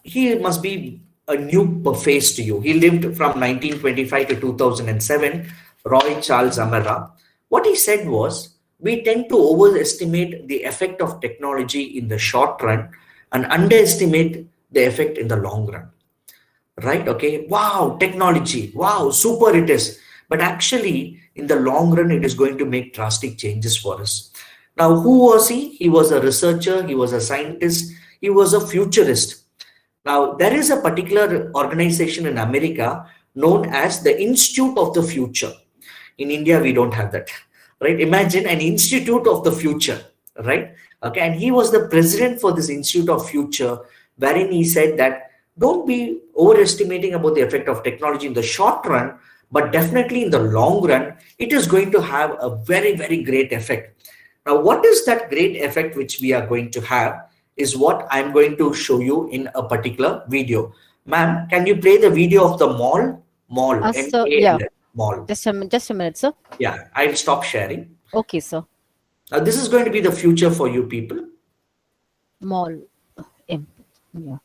he must be a new face to you. He lived from 1925 to 2007. Roy Charles Amara. What he said was, we tend to overestimate the effect of technology in the short run and underestimate the effect in the long run. Right? Okay. Wow, technology. Wow, super it is. But actually, in the long run, it is going to make drastic changes for us. Now, who was he? He was a researcher. He was a scientist. He was a futurist. Now, there is a particular organization in America known as the Institute of the Future. In India, we don't have that, right? Imagine an Institute of the Future, right? Okay, and he was the president for this Institute of Future, wherein he said that don't be overestimating about the effect of technology in the short run, but definitely in the long run, it is going to have a very, very great effect. Now, what is that great effect which we are going to have is what I'm going to show you in a particular video. Ma'am, can you play the video of the mall? Mall. So, yeah. Mall. Just a minute, sir. Yeah, I'll stop sharing. Okay, sir. Now, this is going to be the future for you people. Mall. Yeah.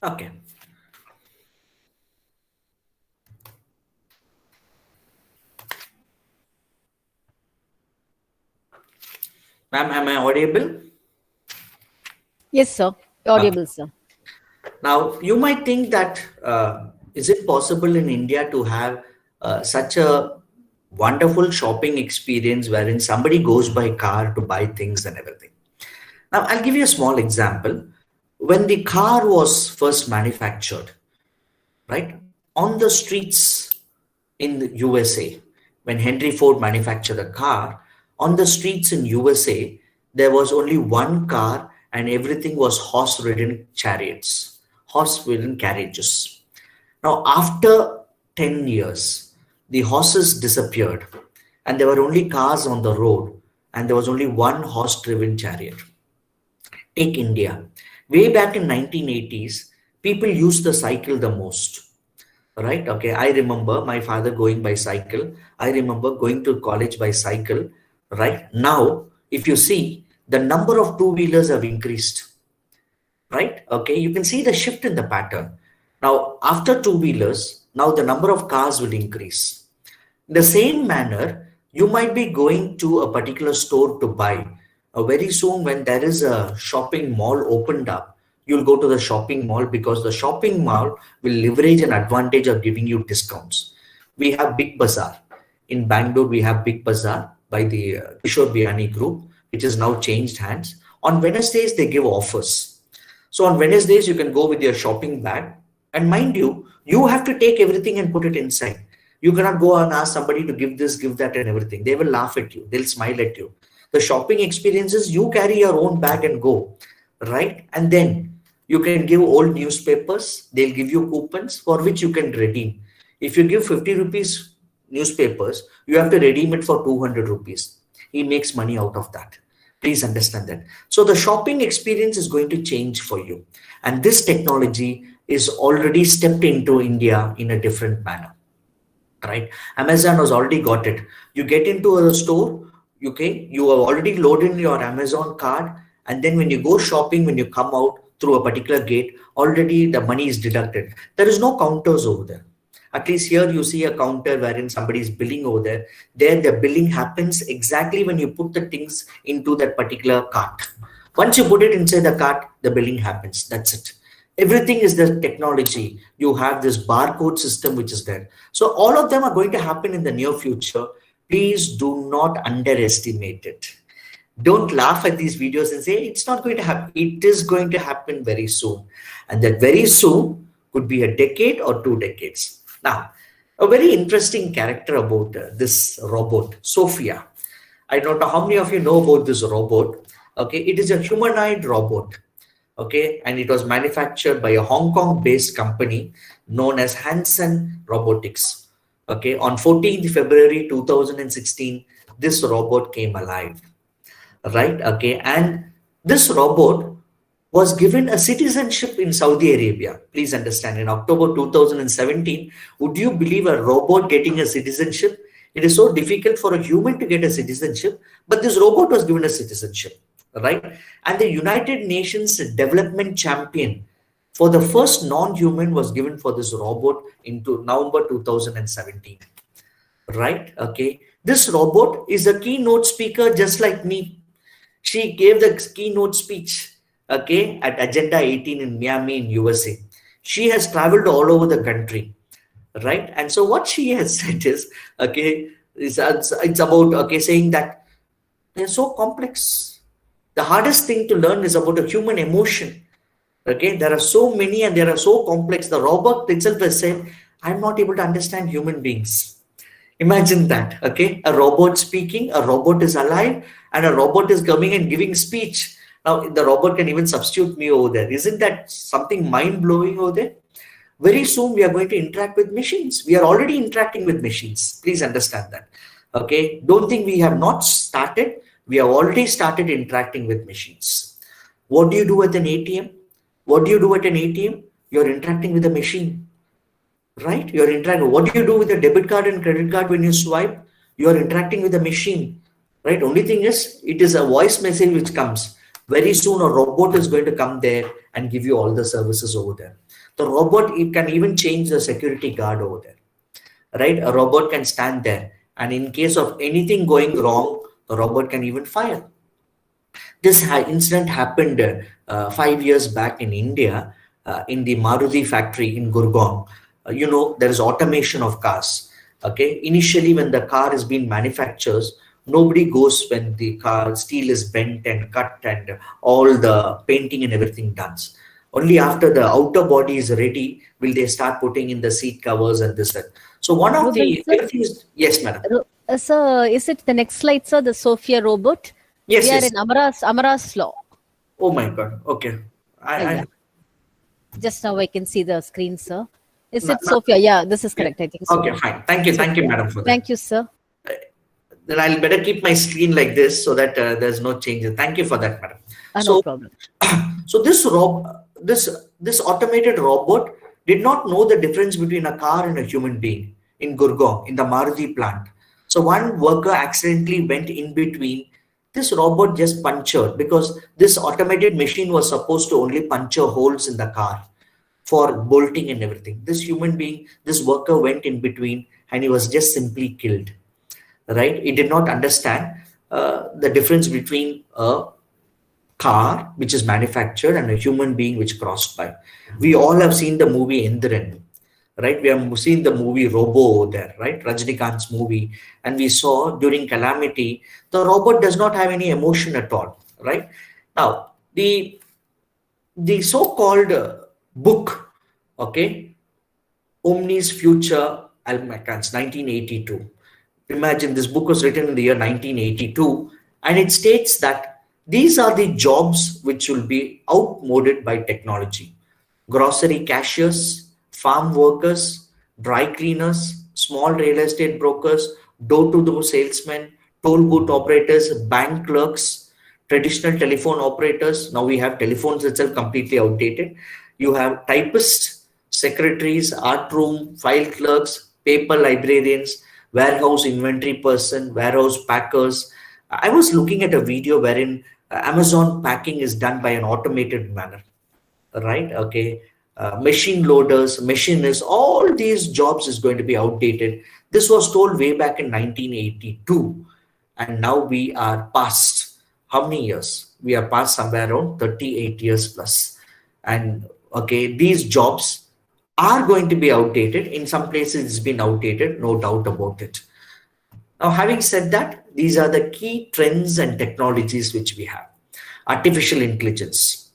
Okay. Ma'am, am I audible? Yes, sir. Audible, sir. Now, you might think that is it possible in India to have such a wonderful shopping experience wherein somebody goes by car to buy things and everything? Now, I'll give you a small example. When the car was first manufactured, right, on the streets in the USA, when Henry Ford manufactured a car, on the streets in USA, there was only one car and everything was horse-ridden chariots, horse-ridden carriages. Now, after 10 years, the horses disappeared and there were only cars on the road and there was only one horse-driven chariot. Take India. Way back in 1980s, people used the cycle the most. Right? Okay. I remember my father going by cycle. I remember going to college by cycle. Right? Now, if you see, the number of two-wheelers have increased. Right? Okay. You can see the shift in the pattern. Now, after two-wheelers, now the number of cars will increase. In the same manner, you might be going to a particular store to buy. Very soon, when there is a shopping mall opened up, you'll go to the shopping mall because the shopping mall will leverage an advantage of giving you discounts. We have Big Bazaar. In Bangalore, we have Big Bazaar by the Kishore Biani Group, which has now changed hands. On Wednesdays, they give offers. So on Wednesdays, you can go with your shopping bag. And mind you, you have to take everything and put it inside. You cannot go and ask somebody to give this, give that and everything. They will laugh at you. They'll smile at you. The shopping experiences, you carry your own bag and go, right? And then you can give old newspapers. They'll give you coupons for which you can redeem. If you give 50 rupees newspapers, you have to redeem it for 200 rupees. He makes money out of that. Please understand that. So the shopping experience is going to change for you. And this technology is already stepped into India in a different manner, right? Amazon has already got it. You get into a store, okay, you have already loaded your Amazon card. And then when you go shopping, when you come out through a particular gate, already the money is deducted. There is no counters over there. At least here you see a counter wherein somebody is billing over there. There the billing happens exactly when you put the things into that particular cart. Once you put it inside the cart, the billing happens. That's it. Everything is the technology. You have this barcode system which is there. So all of them are going to happen in the near future. Please do not underestimate it. Don't laugh at these videos and say it's not going to happen. It is going to happen very soon. And that very soon could be a decade or 2 decades. Now, a very interesting character about this robot, Sophia. I don't know how many of you know about this robot. Okay, it is a humanoid robot. Okay, and it was manufactured by a Hong Kong-based company known as Hanson Robotics. Okay, on 14th February 2016, this robot came alive. Right, okay, and this robot was given a citizenship in Saudi Arabia. Please understand, in October 2017, would you believe a robot getting a citizenship? It is so difficult for a human to get a citizenship, but this robot was given a citizenship, right? And the United Nations Development Champion for the first non-human was given for this robot into November 2017, right? Okay, this robot is a keynote speaker just like me. She gave the keynote speech, okay, at Agenda 18 in Miami in USA. She has traveled all over the country, right? And so what she has said is, okay, it's about, okay, saying that they're so complex. The hardest thing to learn is about a human emotion. Okay, there are so many and they are so complex. The robot itself has said, I'm not able to understand human beings. Imagine that, okay? A robot speaking, a robot is alive, and a robot is coming and giving speech. Now, the robot can even substitute me over there. Isn't that something mind-blowing over there? Very soon, we are going to interact with machines. We are already interacting with machines. Please understand that, okay? Don't think we have not started. We have already started interacting with machines. What do you do at an ATM? What do you do at an ATM? You're interacting with a machine. Right? You're interacting. What do you do with a debit card and credit card when you swipe? You're interacting with a machine. Right? Only thing is, it is a voice message which comes. Very soon, a robot is going to come there and give you all the services over there. The robot, it can even change the security guard over there, right? A robot can stand there, and in case of anything going wrong, the robot can even fire. This incident happened 5 years back in India, in the Maruti factory in Gurgaon. There is automation of cars. Okay, initially when the car is being manufactured, nobody goes when the car steel is bent and cut and all the painting and everything done. Only after the outer body is ready will they start putting in the seat covers and this. So one of the yes, madam. Sir, is it the next slide, sir? The Sophia robot. Yes, we are yes. in Amara's law. Oh my God. Okay. Yeah. Just now I can see the screen, sir. Is it Sophia? Yeah, this is correct. I think so. Okay, fine. Thank you, madam, for that. Thank you, sir. Then I'll better keep my screen like this so that there's no change. Thank you for that, madam. No problem. So this automated robot did not know the difference between a car and a human being in Gurgaon, in the Maruti plant. So one worker accidentally went in between. This robot just punctured, because this automated machine was supposed to only puncture holes in the car for bolting and everything. This human being, this worker went in between and he was just simply killed, right? He did not understand the difference between a car which is manufactured and a human being which crossed by. We all have seen the movie Indran, right? We have seen the movie Robo there, right? Rajnikant's movie. And we saw during calamity, the robot does not have any emotion at all, right? Now, the so-called book, okay, Omni's Future Almacans, 1982. Imagine this book was written in the year 1982, and it states that these are the jobs which will be outmoded by technology. Grocery cashiers, farm workers, dry cleaners, small real estate brokers, door-to-door salesmen, toll booth operators, bank clerks, traditional telephone operators. Now we have telephones itself completely outdated. You have typists, secretaries, art room, file clerks, paper librarians, warehouse inventory person, warehouse packers. I was looking at a video wherein Amazon packing is done by an automated manner, right? Okay. Machine loaders, machinists, all these jobs is going to be outdated. This was told way back in 1982. And now we are past how many years? We are past somewhere around 38 years plus. And okay, these jobs are going to be outdated. In some places it's been outdated, no doubt about it. Now, having said that, these are the key trends and technologies which we have. Artificial intelligence.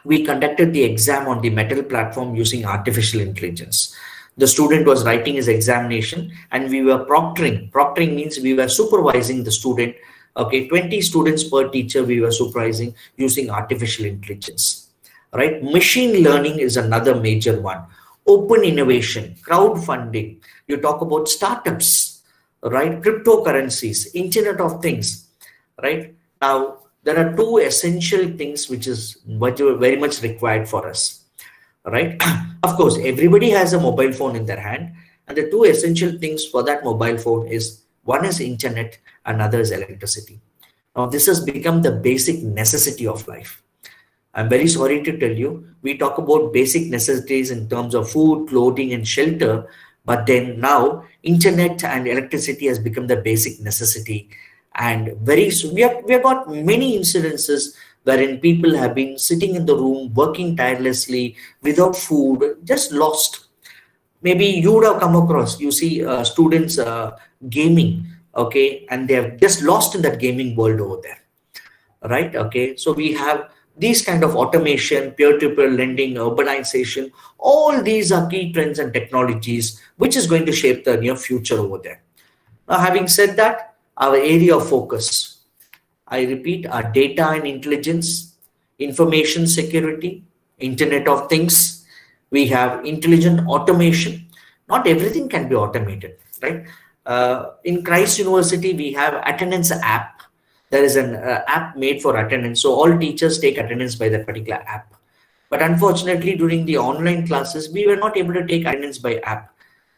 We conducted the exam on the metal platform using artificial intelligence. The student was writing his examination and we were proctoring. Proctoring means we were supervising the student. Okay, 20 students per teacher we were supervising using artificial intelligence. Right? Machine learning is another major one. Open innovation, crowdfunding. You talk about startups, right? Cryptocurrencies, Internet of Things, right? Now, there are two essential things which is very much required for us, right? Of course, everybody has a mobile phone in their hand, and the two essential things for that mobile phone is, one is internet, another is electricity. Now, this has become the basic necessity of life. I'm very sorry to tell you, we talk about basic necessities in terms of food, clothing, and shelter, but then now internet and electricity has become the basic necessity. And very soon, we have got many incidences wherein people have been sitting in the room, working tirelessly, without food, just lost. Maybe you would have come across, you see students gaming, okay, and they have just lost in that gaming world over there, right? Okay, so we have these kind of automation, peer-to-peer lending, urbanization, all these are key trends and technologies which is going to shape the near future over there. Now, having said that, our area of focus, I repeat, are data and intelligence, information security, Internet of Things. We have intelligent automation. Not everything can be automated, right? In Christ University, we have attendance app. There is an app made for attendance. So all teachers take attendance by that particular app. But unfortunately, during the online classes, we were not able to take attendance by app,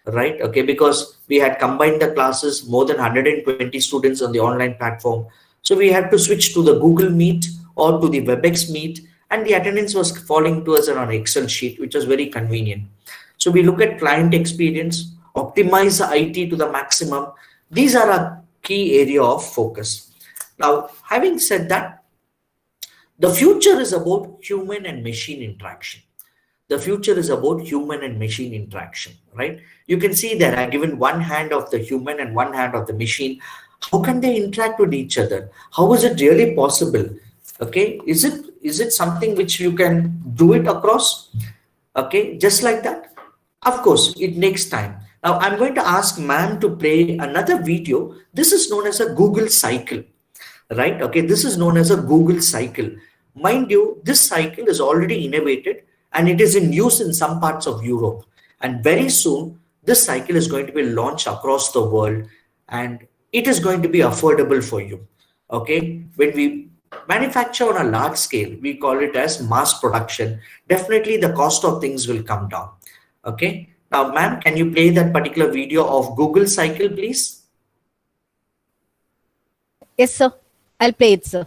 right? Okay, because we had combined the classes, more than 120 students on the online platform. So we had to switch to the Google Meet or to the WebEx Meet, and the attendance was falling to us on an Excel sheet, which was very convenient. So we look at client experience, optimize the IT to the maximum. These are a key area of focus. Now, having said that, the future is about human and machine interaction. The future is about human and machine interaction, right? You can see that I given one hand of the human and one hand of the machine. How can they interact with each other? How is it really possible? Okay, is it something which you can do it across? Okay, just like that? Of course, it takes time. Now I'm going to ask ma'am to play another video. This is known as a Google cycle, right? Okay, this is known as a Google cycle. Mind you, this cycle is already innovated and it is in use in some parts of Europe. And very soon, this cycle is going to be launched across the world and it is going to be affordable for you. Okay, when we manufacture on a large scale, we call it as mass production. Definitely the cost of things will come down. Okay, now ma'am, can you play that particular video of Google cycle, please? Yes, sir. I'll play it, sir.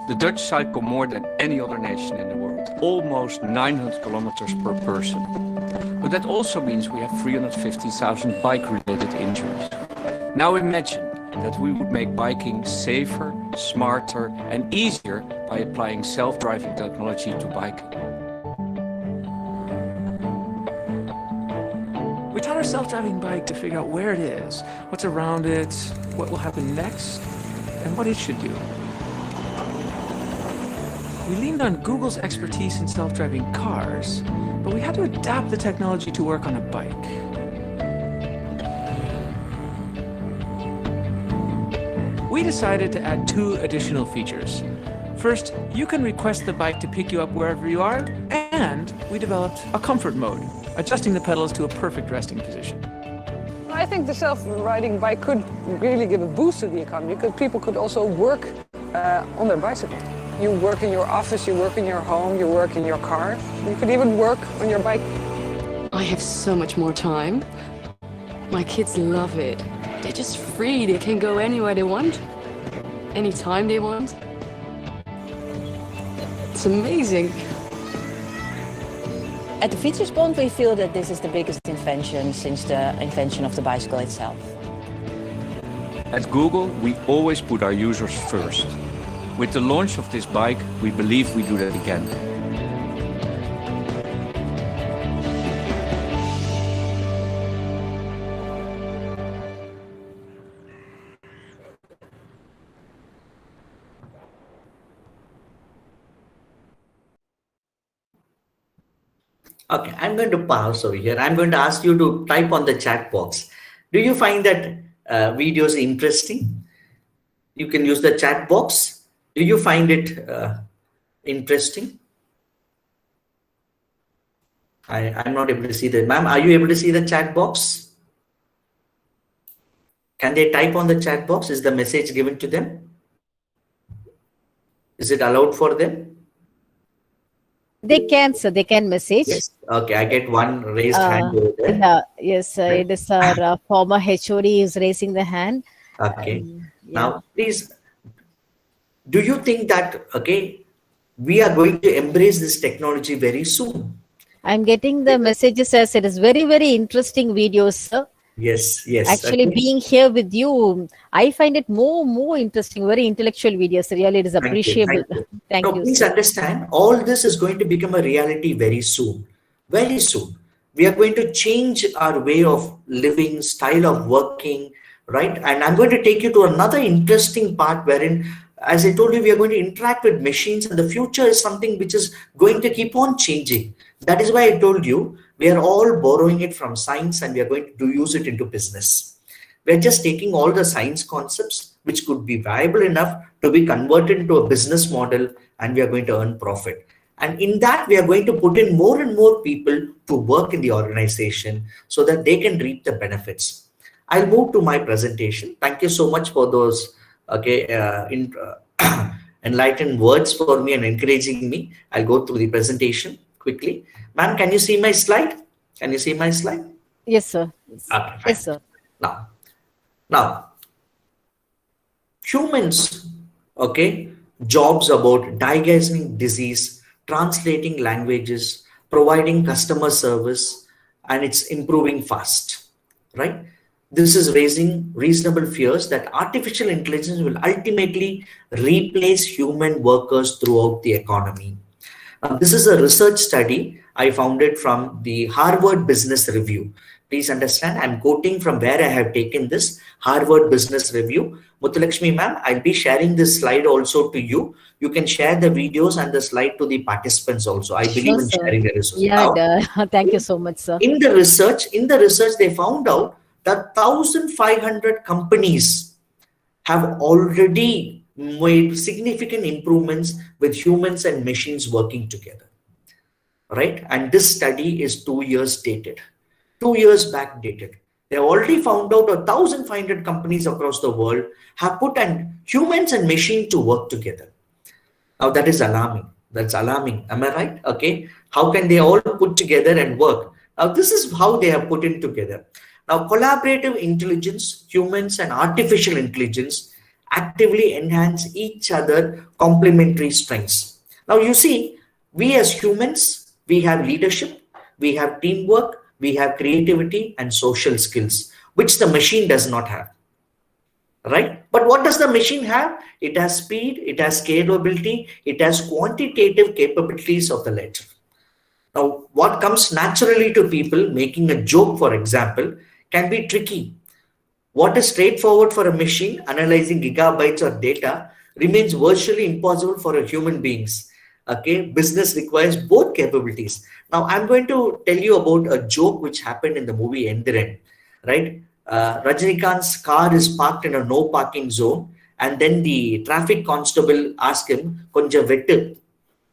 The Dutch cycle more than any other nation in the world, almost 900 kilometers per person. But that also means we have 350,000 bike-related injuries. Now imagine that we would make biking safer, smarter, and easier by applying self-driving technology to biking. We taught our self-driving bike to figure out where it is, what's around it, what will happen next, and what it should do. We leaned on Google's expertise in self-driving cars, but we had to adapt the technology to work on a bike. We decided to add 2 additional features. First, you can request the bike to pick you up wherever you are, and we developed a comfort mode, adjusting the pedals to a perfect resting position. I think the self-riding bike could really give a boost to the economy because people could also work on their bicycle. You work in your office, you work in your home, you work in your car. You could even work on your bike. I have so much more time. My kids love it. They're just free. They can go anywhere they want, anytime they want. It's amazing. At the Fietsersbond, we feel that this is the biggest invention since the invention of the bicycle itself. At Google, we always put our users first. With the launch of this bike, we believe we do that again. Okay, I'm going to pause over here. I'm going to ask you to type on the chat box. Do you find that videos interesting? You can use the chat box. Do you find it interesting? I'm not able to see that. Ma'am, are you able to see the chat box? Can they type on the chat box? Is the message given to them? Is it allowed for them? They can, sir. They can message. Yes. Okay, I get one raised hand over there. Yes, it is our former HOD is raising the hand. Okay. Now, please, do you think that, okay, we are going to embrace this technology very soon? I'm getting the messages as it is very, very interesting videos, sir. Yes, yes. Actually, being here with you, I find it more interesting, very intellectual videos. Really, it is appreciable. Thank you. Please understand, all this is going to become a reality very soon. Very soon. We are going to change our way of living, style of working, right? And I'm going to take you to another interesting part wherein, as I told you, we are going to interact with machines, and the future is something which is going to keep on changing. That is why I told you, we are all borrowing it from science and we are going to use it into business. We are just taking all the science concepts which could be viable enough to be converted into a business model, and we are going to earn profit. And in that, we are going to put in more and more people to work in the organization so that they can reap the benefits. I'll move to my presentation. Thank you so much for those enlightened words for me and encouraging me. I'll go through the presentation quickly. Ma'am, can you see my slide? Can you see my slide? Yes, sir. Okay, fine. Yes, sir. Now, humans, okay, jobs about diagnosing disease, translating languages, providing customer service, and it's improving fast, right? This is raising reasonable fears that artificial intelligence will ultimately replace human workers throughout the economy. This is a research study I found it from the Harvard Business Review. Please understand, I'm quoting from where I have taken this Harvard Business Review. Muthulakshmi ma'am, I'll be sharing this slide also to you. You can share the videos and the slide to the participants also. I believe in sharing the resources. Yeah, thank you so much, sir. In the research, they found out that 1,500 companies have already made significant improvements with humans and machines working together, right? And this study is 2 years dated, 2 years back dated. They have already found out 1,500 companies across the world have put humans and machine to work together. Now that is alarming. That's alarming. Am I right? Okay. How can they all put together and work? Now this is how they have put it together. Now collaborative intelligence, humans and artificial intelligence actively enhance each other complementary strengths. Now you see, we as humans, we have leadership, we have teamwork, we have creativity and social skills, which the machine does not have, right? But what does the machine have? It has speed, it has scalability, it has quantitative capabilities of the ledger. Now, what comes naturally to people, making a joke, for example, can be tricky. What is straightforward for a machine, analyzing gigabytes of data, remains virtually impossible for a human beings. Okay, business requires both capabilities. Now, I'm going to tell you about a joke which happened in the movie Endiran, right? Rajinikanth's car is parked in a no parking zone, and then the traffic constable asked him, "Konja vettu,"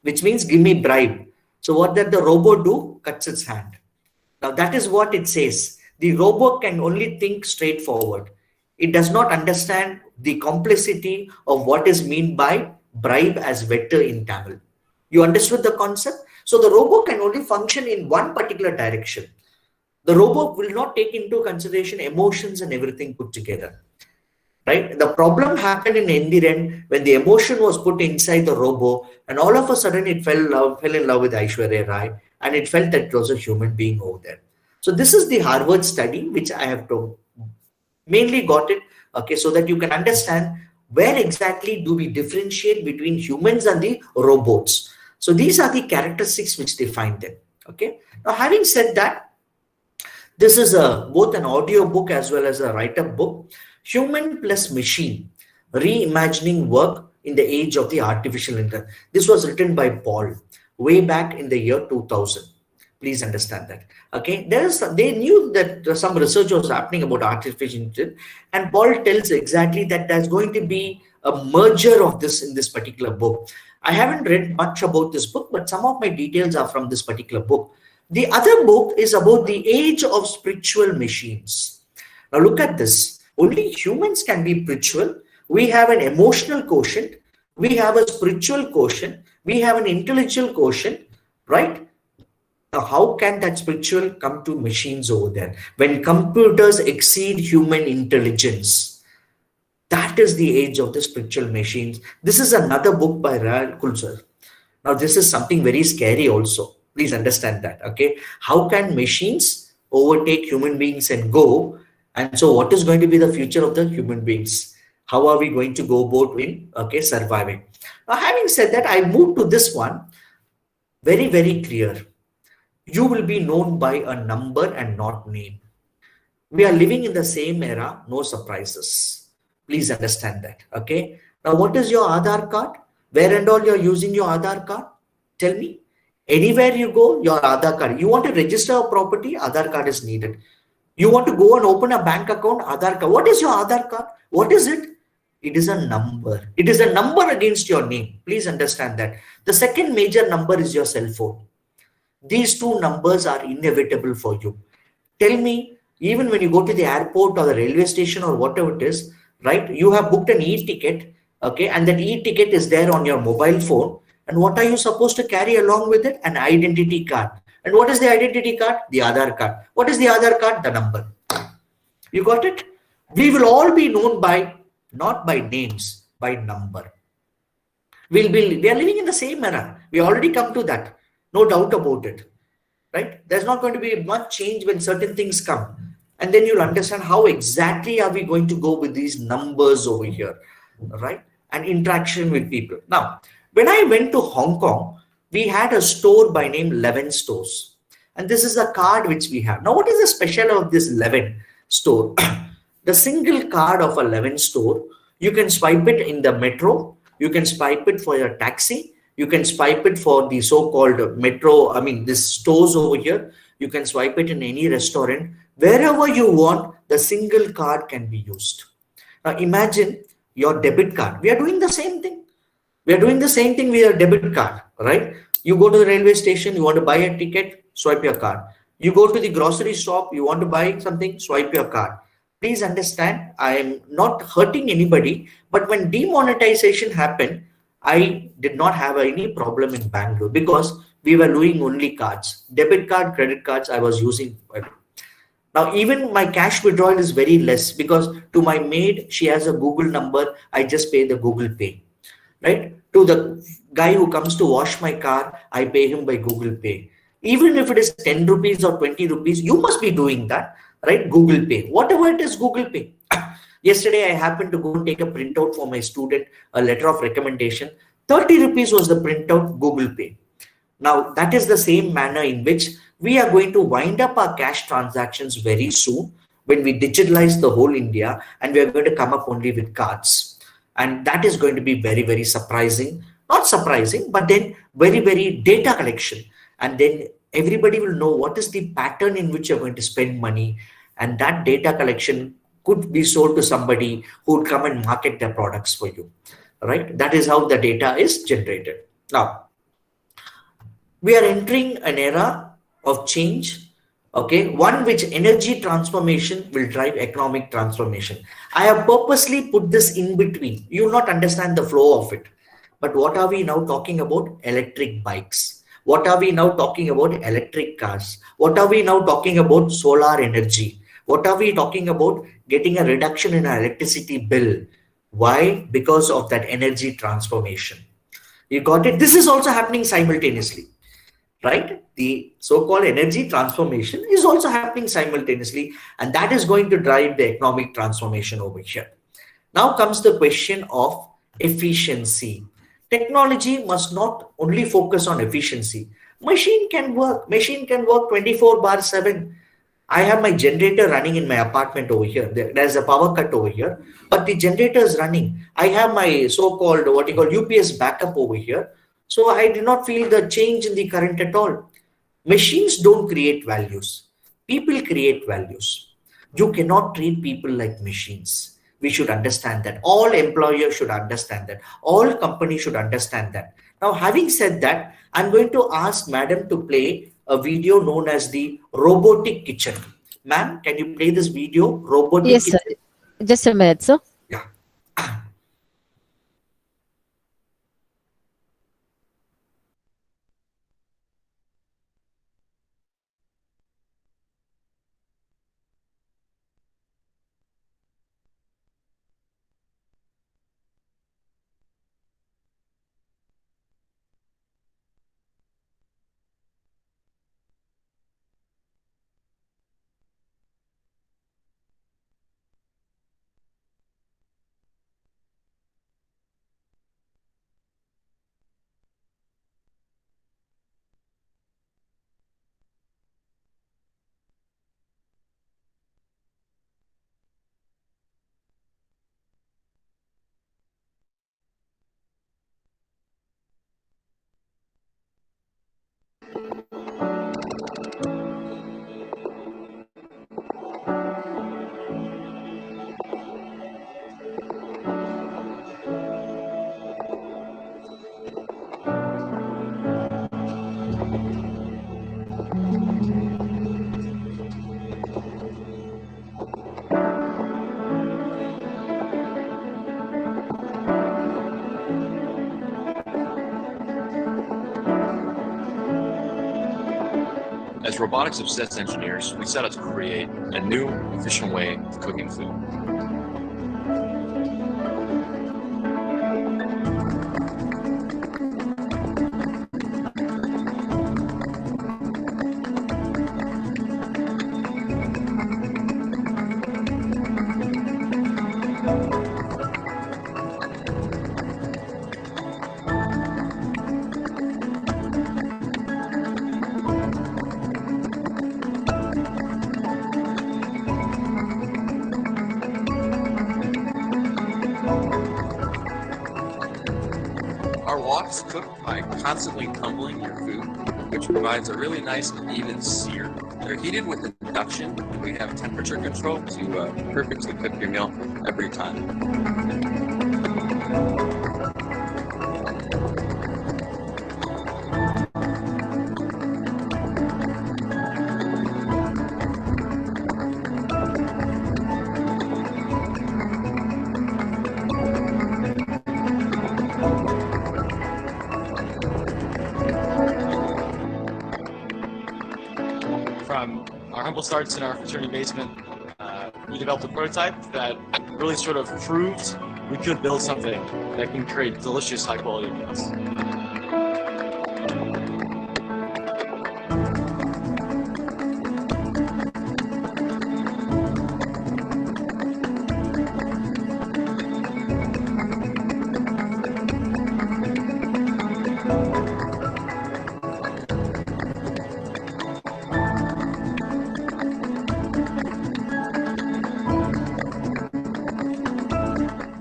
which means give me bribe. So what did the robot do? Cuts its hand. Now that is what it says. The robot can only think straightforward. It does not understand the complexity of what is meant by bribe as vettu in Tamil. You understood the concept? So the robot can only function in one particular direction. The robot will not take into consideration emotions and everything put together, right? The problem happened in Endiran when the emotion was put inside the robot, and all of a sudden it fell in love with Aishwarya Rai, and it felt that it was a human being over there. So this is the Harvard study, which I have mainly got it, okay, so that you can understand where exactly do we differentiate between humans and the robots. So these are the characteristics which define them, okay? Now, having said that, this is both an audio book as well as a write-up book, Human plus Machine, Reimagining Work in the Age of the Artificial Intelligence. This was written by Paul way back in the year 2000. Please understand that. Okay, they knew that some research was happening about artificial intelligence, and Paul tells exactly that there's going to be a merger of this in this particular book. I haven't read much about this book, but some of my details are from this particular book. The other book is about the age of spiritual machines. Now look at this. Only humans can be spiritual. We have an emotional quotient. We have a spiritual quotient. We have an intellectual quotient, right? Now, how can that spiritual come to machines over there? When computers exceed human intelligence, that is the age of the spiritual machines. This is another book by Rayal Kulsar. Now, this is something very scary also. Please understand that, okay? How can machines overtake human beings and go? And so what is going to be the future of the human beings? How are we going to go about in, okay, surviving? Now, having said that, I move to this one. Very, very clear. You will be known by a number and not name. We are living in the same era, no surprises. Please understand that, okay? Now, what is your Aadhaar card? Where and all you're using your Aadhaar card? Tell me. Anywhere you go, your Aadhaar card. You want to register a property, Aadhaar card is needed. You want to go and open a bank account, Aadhaar card. What is your Aadhaar card? What is it? It is a number. It is a number against your name. Please understand that. The second major number is your cell phone. These two numbers are inevitable for you. Tell me, even when you go to the airport or the railway station or whatever it is, right? You have booked an e-ticket, Okay, and that e-ticket is there on your mobile phone. And what are you supposed to carry along with it? An identity card. And what is the identity card? The Aadhaar card. What is the Aadhaar card? The number. You got it? We will all be known by, not by names, by number. We are living in the same era. We already come to that. No doubt about it. Right? There's not going to be much change when certain things come. And then you'll understand how exactly are we going to go with these numbers over here. Right? And interaction with people. Now, when I went to Hong Kong, we had a store by name 11 Stores. And this is a card which we have. Now, what is the special of this 11 store? The single card of a 11 store, you can swipe it in the metro, you can swipe it for your taxi, you can swipe it for the so-called metro, this stores over here, you can swipe it in any restaurant, wherever you want, the single card can be used. Now imagine your debit card. We are doing the same thing. We are doing the same thing with your debit card, right? You go to the railway station, you want to buy a ticket, swipe your card. You go to the grocery shop, you want to buy something, swipe your card. Please understand, I am not hurting anybody, but when demonetization happened, I did not have any problem in Bangalore because we were doing only cards. Debit card, credit cards, I was using. Now, even my cash withdrawal is very less because to my maid, she has a Google number, I just pay the Google Pay. Right? To the guy who comes to wash my car, I pay him by Google Pay. Even if it is 10 rupees or 20 rupees, you must be doing that, right? Google Pay, whatever it is, Google Pay. Yesterday, I happened to go and take a printout for my student, a letter of recommendation. 30 rupees was the printout, Google Pay. Now, that is the same manner in which we are going to wind up our cash transactions very soon when we digitalize the whole India and we are going to come up only with cards. And that is going to be very, very surprising. Not surprising, but then very, very data collection. And then everybody will know what is the pattern in which you're going to spend money. And that data collection could be sold to somebody who would come and market their products for you. Right? That is how the data is generated. Now, we are entering an era of change. Okay, one which energy transformation will drive economic transformation. I have purposely put this in between. You will not understand the flow of it. But what are we now talking about? Electric bikes. What are we now talking about? Electric cars. What are we now talking about? Solar energy. What are we talking about? Getting a reduction in our electricity bill. Why? Because of that energy transformation. You got it? This is also happening simultaneously. Right? The so-called energy transformation is also happening simultaneously, and that is going to drive the economic transformation over here. Now comes the question of efficiency. Technology must not only focus on efficiency. Machine can work 24/7. I have my generator running in my apartment over here. There's a power cut over here, but the generator is running. I have my so-called UPS backup over here. So I did not feel the change in the current at all. Machines don't create values. People create values. You cannot treat people like machines. We should understand that. All employers should understand that. All companies should understand that. Now, having said that, I'm going to ask Madam to play a video known as the robotic kitchen. Ma'am, can you play this video? Robotic Yes, kitchen. sir. Just a minute, sir. Yeah. As robotics-obsessed engineers, we set out to create a new, efficient way of cooking food. Our woks cook by constantly tumbling your food, which provides a really nice and even sear. They're heated with induction. We have temperature control to perfectly cook your meal every time. From our humble starts in our fraternity basement, we developed a prototype that really sort of proved we could build something that can create delicious, high-quality meals.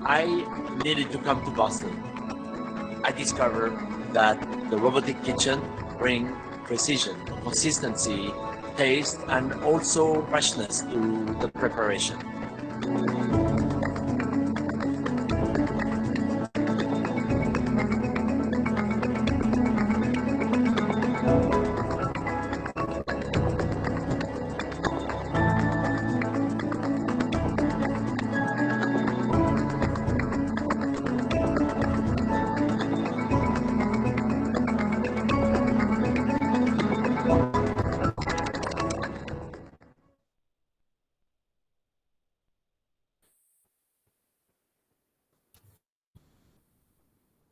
I needed to come to Boston. I discovered that the robotic kitchen bring precision, consistency, taste, and also freshness to the preparation.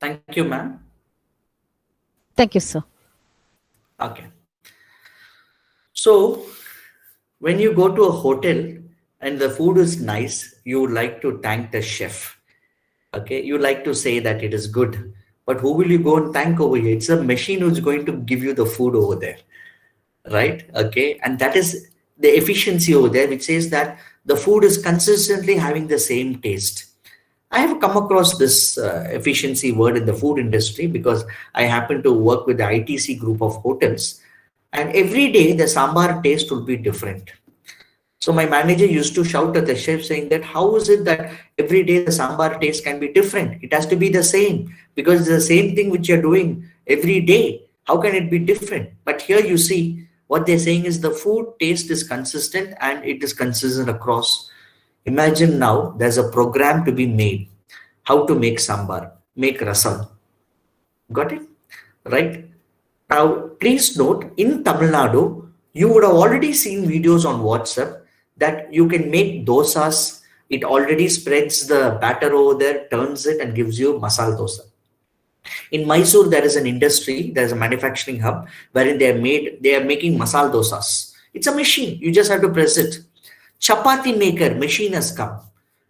Thank you, ma'am. Thank you, sir. Okay. So when you go to a hotel and the food is nice, you would like to thank the chef. Okay, you like to say that it is good, but who will you go and thank over here? It's a machine who's going to give you the food over there, right? Okay, and that is the efficiency over there, which says that the food is consistently having the same taste. I have come across this efficiency word in the food industry because I happen to work with the ITC group of hotels, and every day the sambar taste will be different. So my manager used to shout at the chef saying that, how is it that every day the sambar taste can be different? It has to be the same because it's the same thing which you're doing every day. How can it be different? But here you see what they're saying is the food taste is consistent and it is consistent across. Imagine now there's a program to be made, how to make sambar, make rasam. Got it? Right? Now, please note, in Tamil Nadu, you would have already seen videos on WhatsApp that you can make dosas. It already spreads the batter over there, turns it and gives you masala dosa. In Mysore, there is an industry, there's a manufacturing hub wherein they are making masala dosas. It's a machine. You just have to press it. Chapati maker machine has come.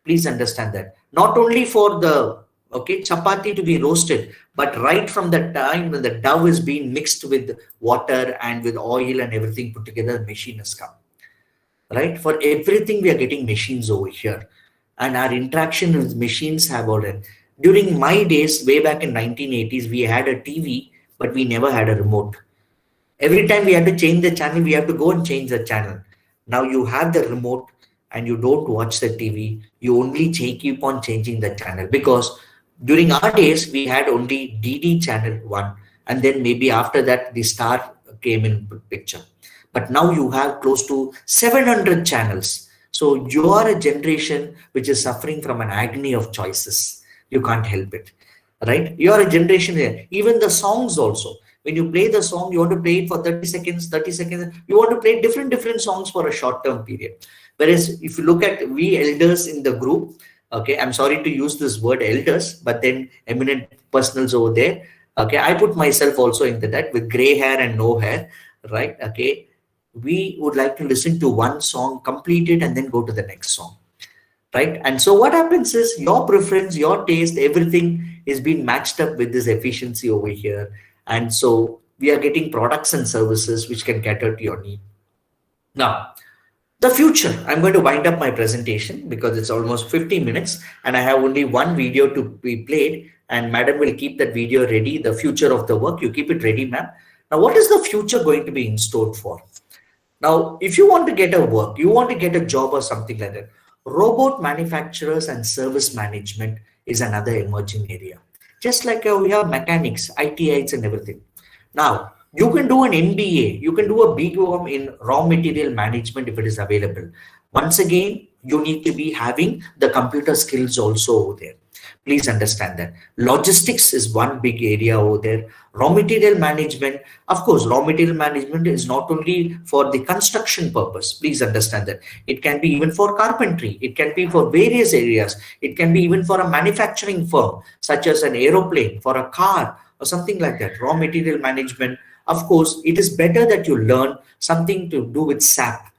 Please understand that. Not only for the chapati to be roasted, but right from the time when the dough is being mixed with water and with oil and everything put together, the machine has come. Right? For everything, we are getting machines over here. And our interaction with machines have already. During my days, way back in 1980s, we had a TV, but we never had a remote. Every time we had to change the channel, we have to go and change the channel. Now you have the remote and you don't watch the TV. You only keep on changing the channel, because during our days, we had only DD channel 1. And then maybe after that, the star came in picture. But now you have close to 700 channels. So you are a generation which is suffering from an agony of choices. You can't help it, right? You are a generation here. Even the songs also. When you play the song, you want to play it for 30 seconds, you want to play different songs for a short-term period. Whereas if you look at we elders in the group, okay, I'm sorry to use this word elders, but then eminent personals over there, okay, I put myself also into that with gray hair and no hair, right? Okay, we would like to listen to one song, complete it, and then go to the next song, right? And so what happens is your preference, your taste, everything is being matched up with this efficiency over here. And so we are getting products and services which can cater to your need. Now, the future, I'm going to wind up my presentation because it's almost 50 minutes and I have only one video to be played, and madam will keep that video ready. The future of the work, you keep it ready, ma'am. Now, what is the future going to be in store for? Now, if you want to get a work, you want to get a job or something like that, robot manufacturers and service management is another emerging area. Just like we have mechanics, ITIs and everything. Now, you can do an MBA, you can do a BCom in raw material management if it is available. Once again, you need to be having the computer skills also over there. Please understand that. Logistics is one big area over there. Raw material management, of course, raw material management is not only for the construction purpose. Please understand that. It can be even for carpentry. It can be for various areas. It can be even for a manufacturing firm, such as an aeroplane, for a car, or something like that. Raw material management. Of course, it is better that you learn something to do with SAP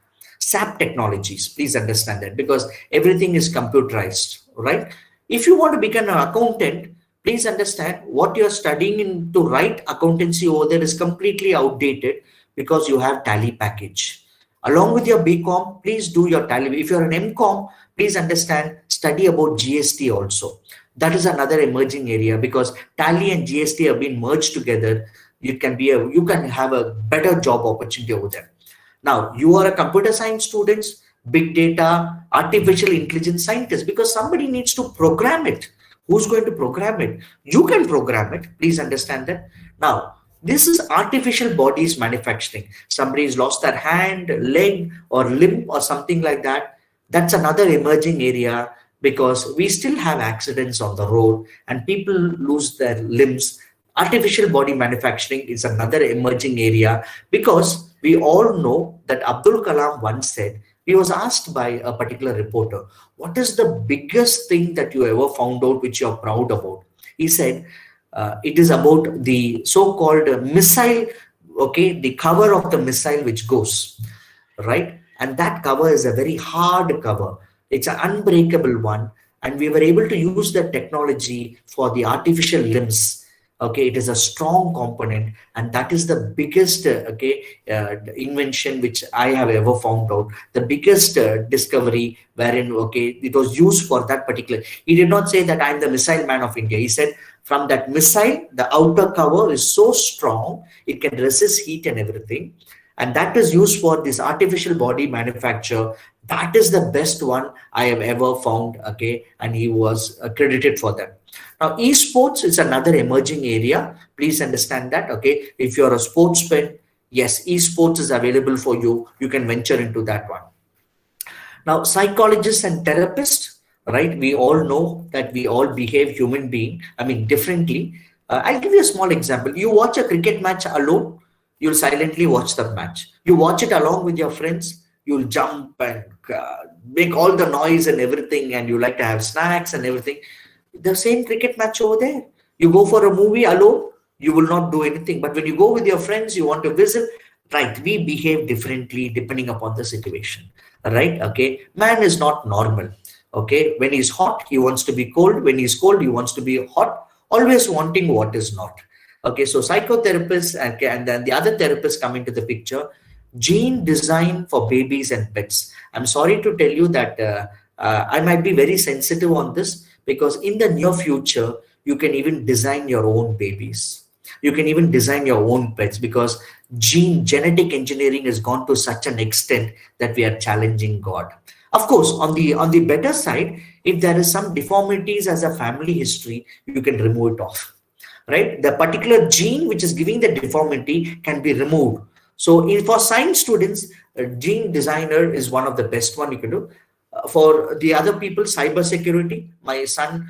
technologies. Please understand that, because everything is computerized, right? If you want to become an accountant, please understand what you're studying to write accountancy over there is completely outdated because you have tally package. Along with your BCom, please do your tally. If you're an MCom, please understand, study about GST also. That is another emerging area because tally and GST have been merged together. You can have a better job opportunity over there. Now, you are a computer science student, big data, artificial intelligence scientist, because somebody needs to program it. Who's going to program it? You can program it. Please understand that. Now, this is artificial bodies manufacturing. Somebody's lost their hand, leg, or limb, or something like that. That's another emerging area because we still have accidents on the road and people lose their limbs. Artificial body manufacturing is another emerging area because we all know that Abdul Kalam once said, he was asked by a particular reporter, what is the biggest thing that you ever found out which you're proud about? He said, it is about the so-called missile, okay, the cover of the missile which goes, right? And that cover is a very hard cover. It's an unbreakable one. And we were able to use the technology for the artificial limbs. Okay, it is a strong component, and that is the biggest invention which I have ever found out. The biggest discovery wherein it was used for that particular. He did not say that I'm the missile man of India. He said from that missile, the outer cover is so strong it can resist heat and everything, and that is used for this artificial body manufacture. That is the best one I have ever found. Okay, and he was credited for that. Now, esports is another emerging area. Please understand that. Okay, if you're a sportsman, yes, esports is available for you. You can venture into that one. Now, psychologists and therapists, right? We all know that we all behave differently. I'll give you a small example. You watch a cricket match alone, you'll silently watch the match. You watch it along with your friends, you'll jump and make all the noise and everything, and you like to have snacks and everything. The same cricket match over there. You go for a movie alone, you will not do anything. But when you go with your friends, you want to visit, right? We behave differently depending upon the situation, right? Okay, man is not normal. Okay, when he's hot, he wants to be cold. When he's cold, he wants to be hot, always wanting what is not. Okay, so psychotherapists and then the other therapists come into the picture. Gene design for babies and pets. I'm sorry to tell you that I might be very sensitive on this, because in the near future, you can even design your own babies. You can even design your own pets, because genetic engineering has gone to such an extent that we are challenging God. Of course, on the better side, if there is some deformities as a family history, you can remove it off, right? The particular gene which is giving the deformity can be removed. So for science students, a gene designer is one of the best one you can do. For the other people, cyber security, my son,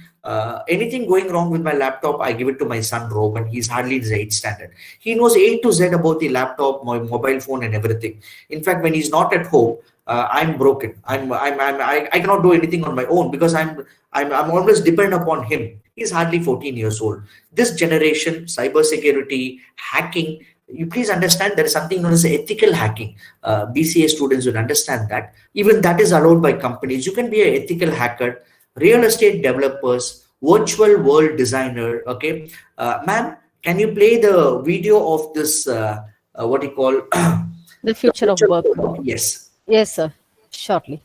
anything going wrong with my laptop, I give it to my son Roman. He's hardly in the 8th standard. He knows A to Z about the laptop, my mobile phone, and everything. In fact, when he's not at home, I'm broken. I cannot do anything on my own because I'm always dependent upon him. He's hardly 14 years old. This generation, cyber security, hacking, you please understand there is something known as ethical hacking. BCA students would understand that. Even that is allowed by companies. You can be an ethical hacker, real estate developers, virtual world designer. Okay, ma'am, can you play the video of this? What you call the future of work? Yes. Yes, sir. Shortly.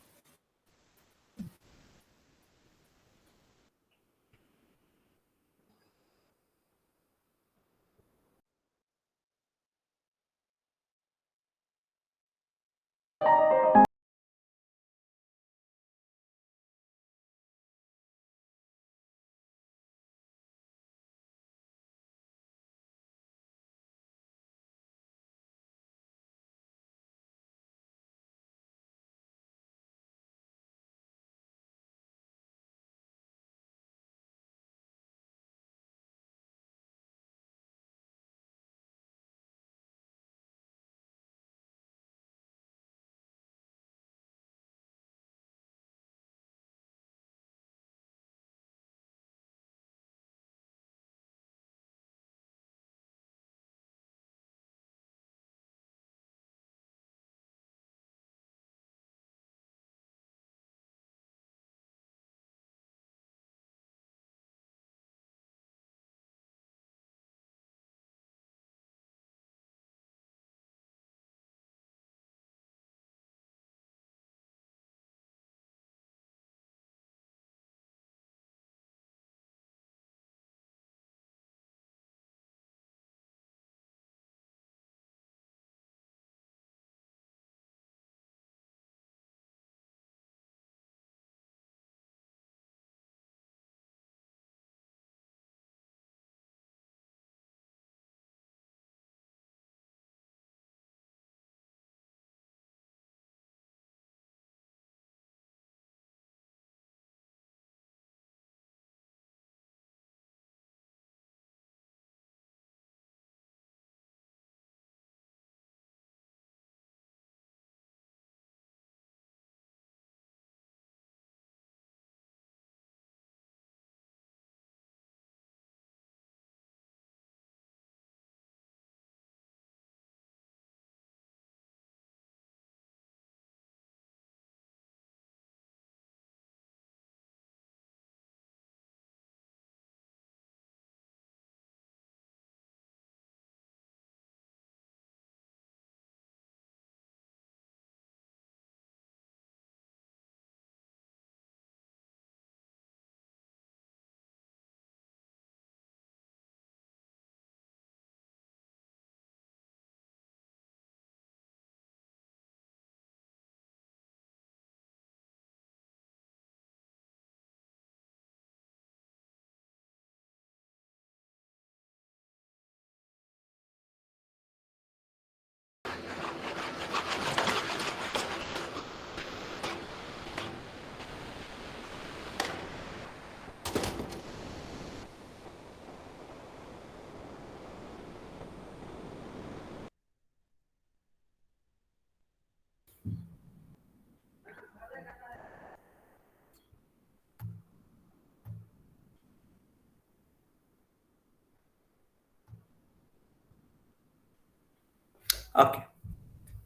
Okay.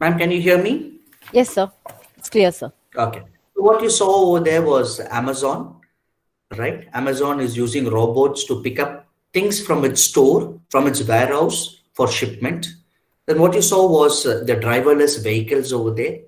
Ma'am, can you hear me? Yes, sir. It's clear, sir. Okay. So what you saw over there was Amazon, right? Amazon is using robots to pick up things from its store, from its warehouse for shipment. Then what you saw was the driverless vehicles over there,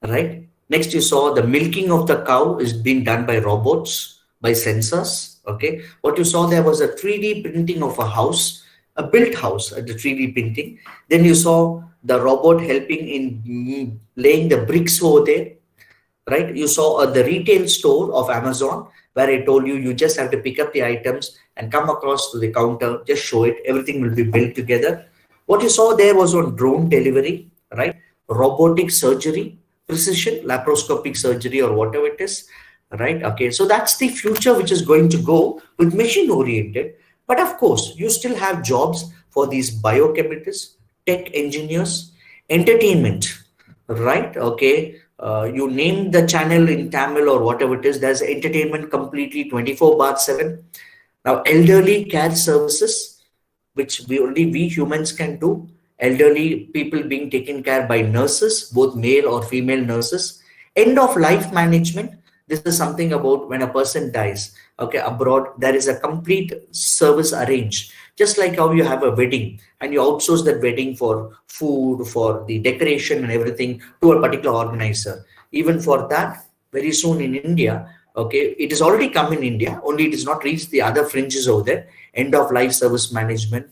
right? Next, you saw the milking of the cow is being done by robots, by sensors. Okay. What you saw there was a 3D printing of a house, a built house, the 3D printing. Then you saw the robot helping in laying the bricks over there, right? You saw the retail store of Amazon where I told you, you just have to pick up the items and come across to the counter, just show it, everything will be built together. What you saw there was on drone delivery, right? Robotic surgery, precision, laparoscopic surgery or whatever it is, right? Okay, so that's the future which is going to go with machine oriented. But of course, you still have jobs for these biochemists, tech engineers, entertainment, right? Okay, you name the channel in Tamil or whatever it is, there's entertainment completely 24/7. Now, elderly care services, which we humans can do. Elderly people being taken care by nurses, both male or female nurses. End of life management. This is something about when a person dies. Okay, abroad there is a complete service arranged, just like how you have a wedding and you outsource that wedding for food, for the decoration and everything to a particular organizer. Even for that, very soon in India, okay, it is already come in India, only it is not reached the other fringes over there. End of life service management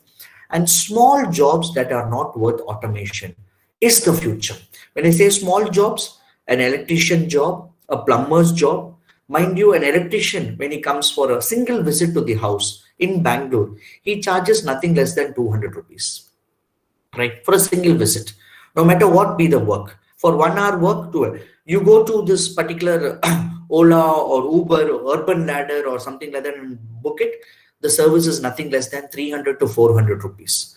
and small jobs that are not worth automation is the future. When I say small jobs, an electrician job, a plumber's job, mind you, an electrician, when he comes for a single visit to the house in Bangalore, he charges nothing less than 200 rupees, right? For a single visit, no matter what be the work. For 1 hour work, you go to this particular Ola or Uber or Urban Ladder or something like that and book it. The service is nothing less than 300 to 400 rupees,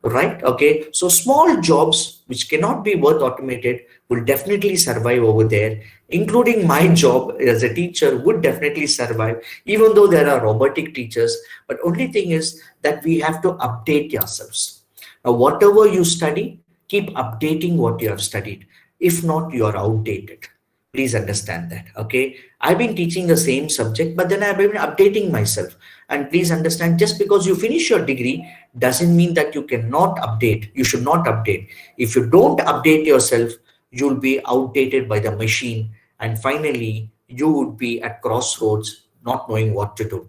right? Okay, so small jobs which cannot be worth automated will definitely survive over there, including my job as a teacher would definitely survive, even though there are robotic teachers. But only thing is that we have to update yourselves. Now, whatever you study, keep updating what you have studied. If not, you are outdated. Please understand that. Okay, I've been teaching the same subject, but then I've been updating myself. And please understand, just because you finish your degree doesn't mean that you cannot update. You should not update. If you don't update yourself, you'll be outdated by the machine. And finally, you would be at crossroads, not knowing what to do.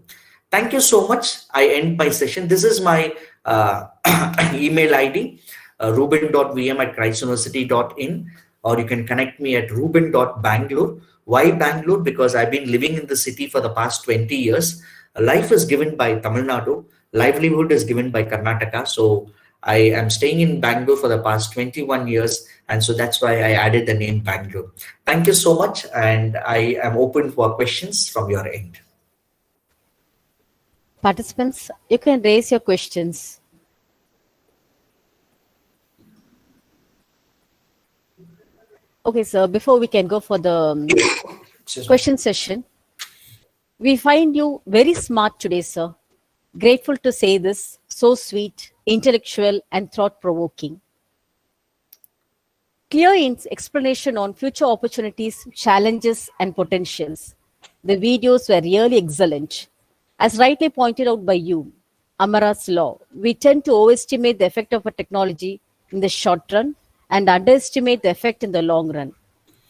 Thank you so much. I end my session. This is my email ID, ruben.vm@christuniversity.in, or you can connect me at ruben.bangalore. Why Bangalore? Because I've been living in the city for the past 20 years. Life is given by Tamil Nadu. Livelihood is given by Karnataka. So I am staying in Bangalore for the past 21 years. And so that's why I added the name Bangalore. Thank you so much. And I am open for questions from your end. Participants, you can raise your questions. Okay, sir, before we can go for the question session, we find you very smart today, sir. Grateful to say this, so sweet, intellectual, and thought-provoking. Clear in explanation on future opportunities, challenges, and potentials. The videos were really excellent. As rightly pointed out by you, Amara's law, we tend to overestimate the effect of a technology in the short run and underestimate the effect in the long run.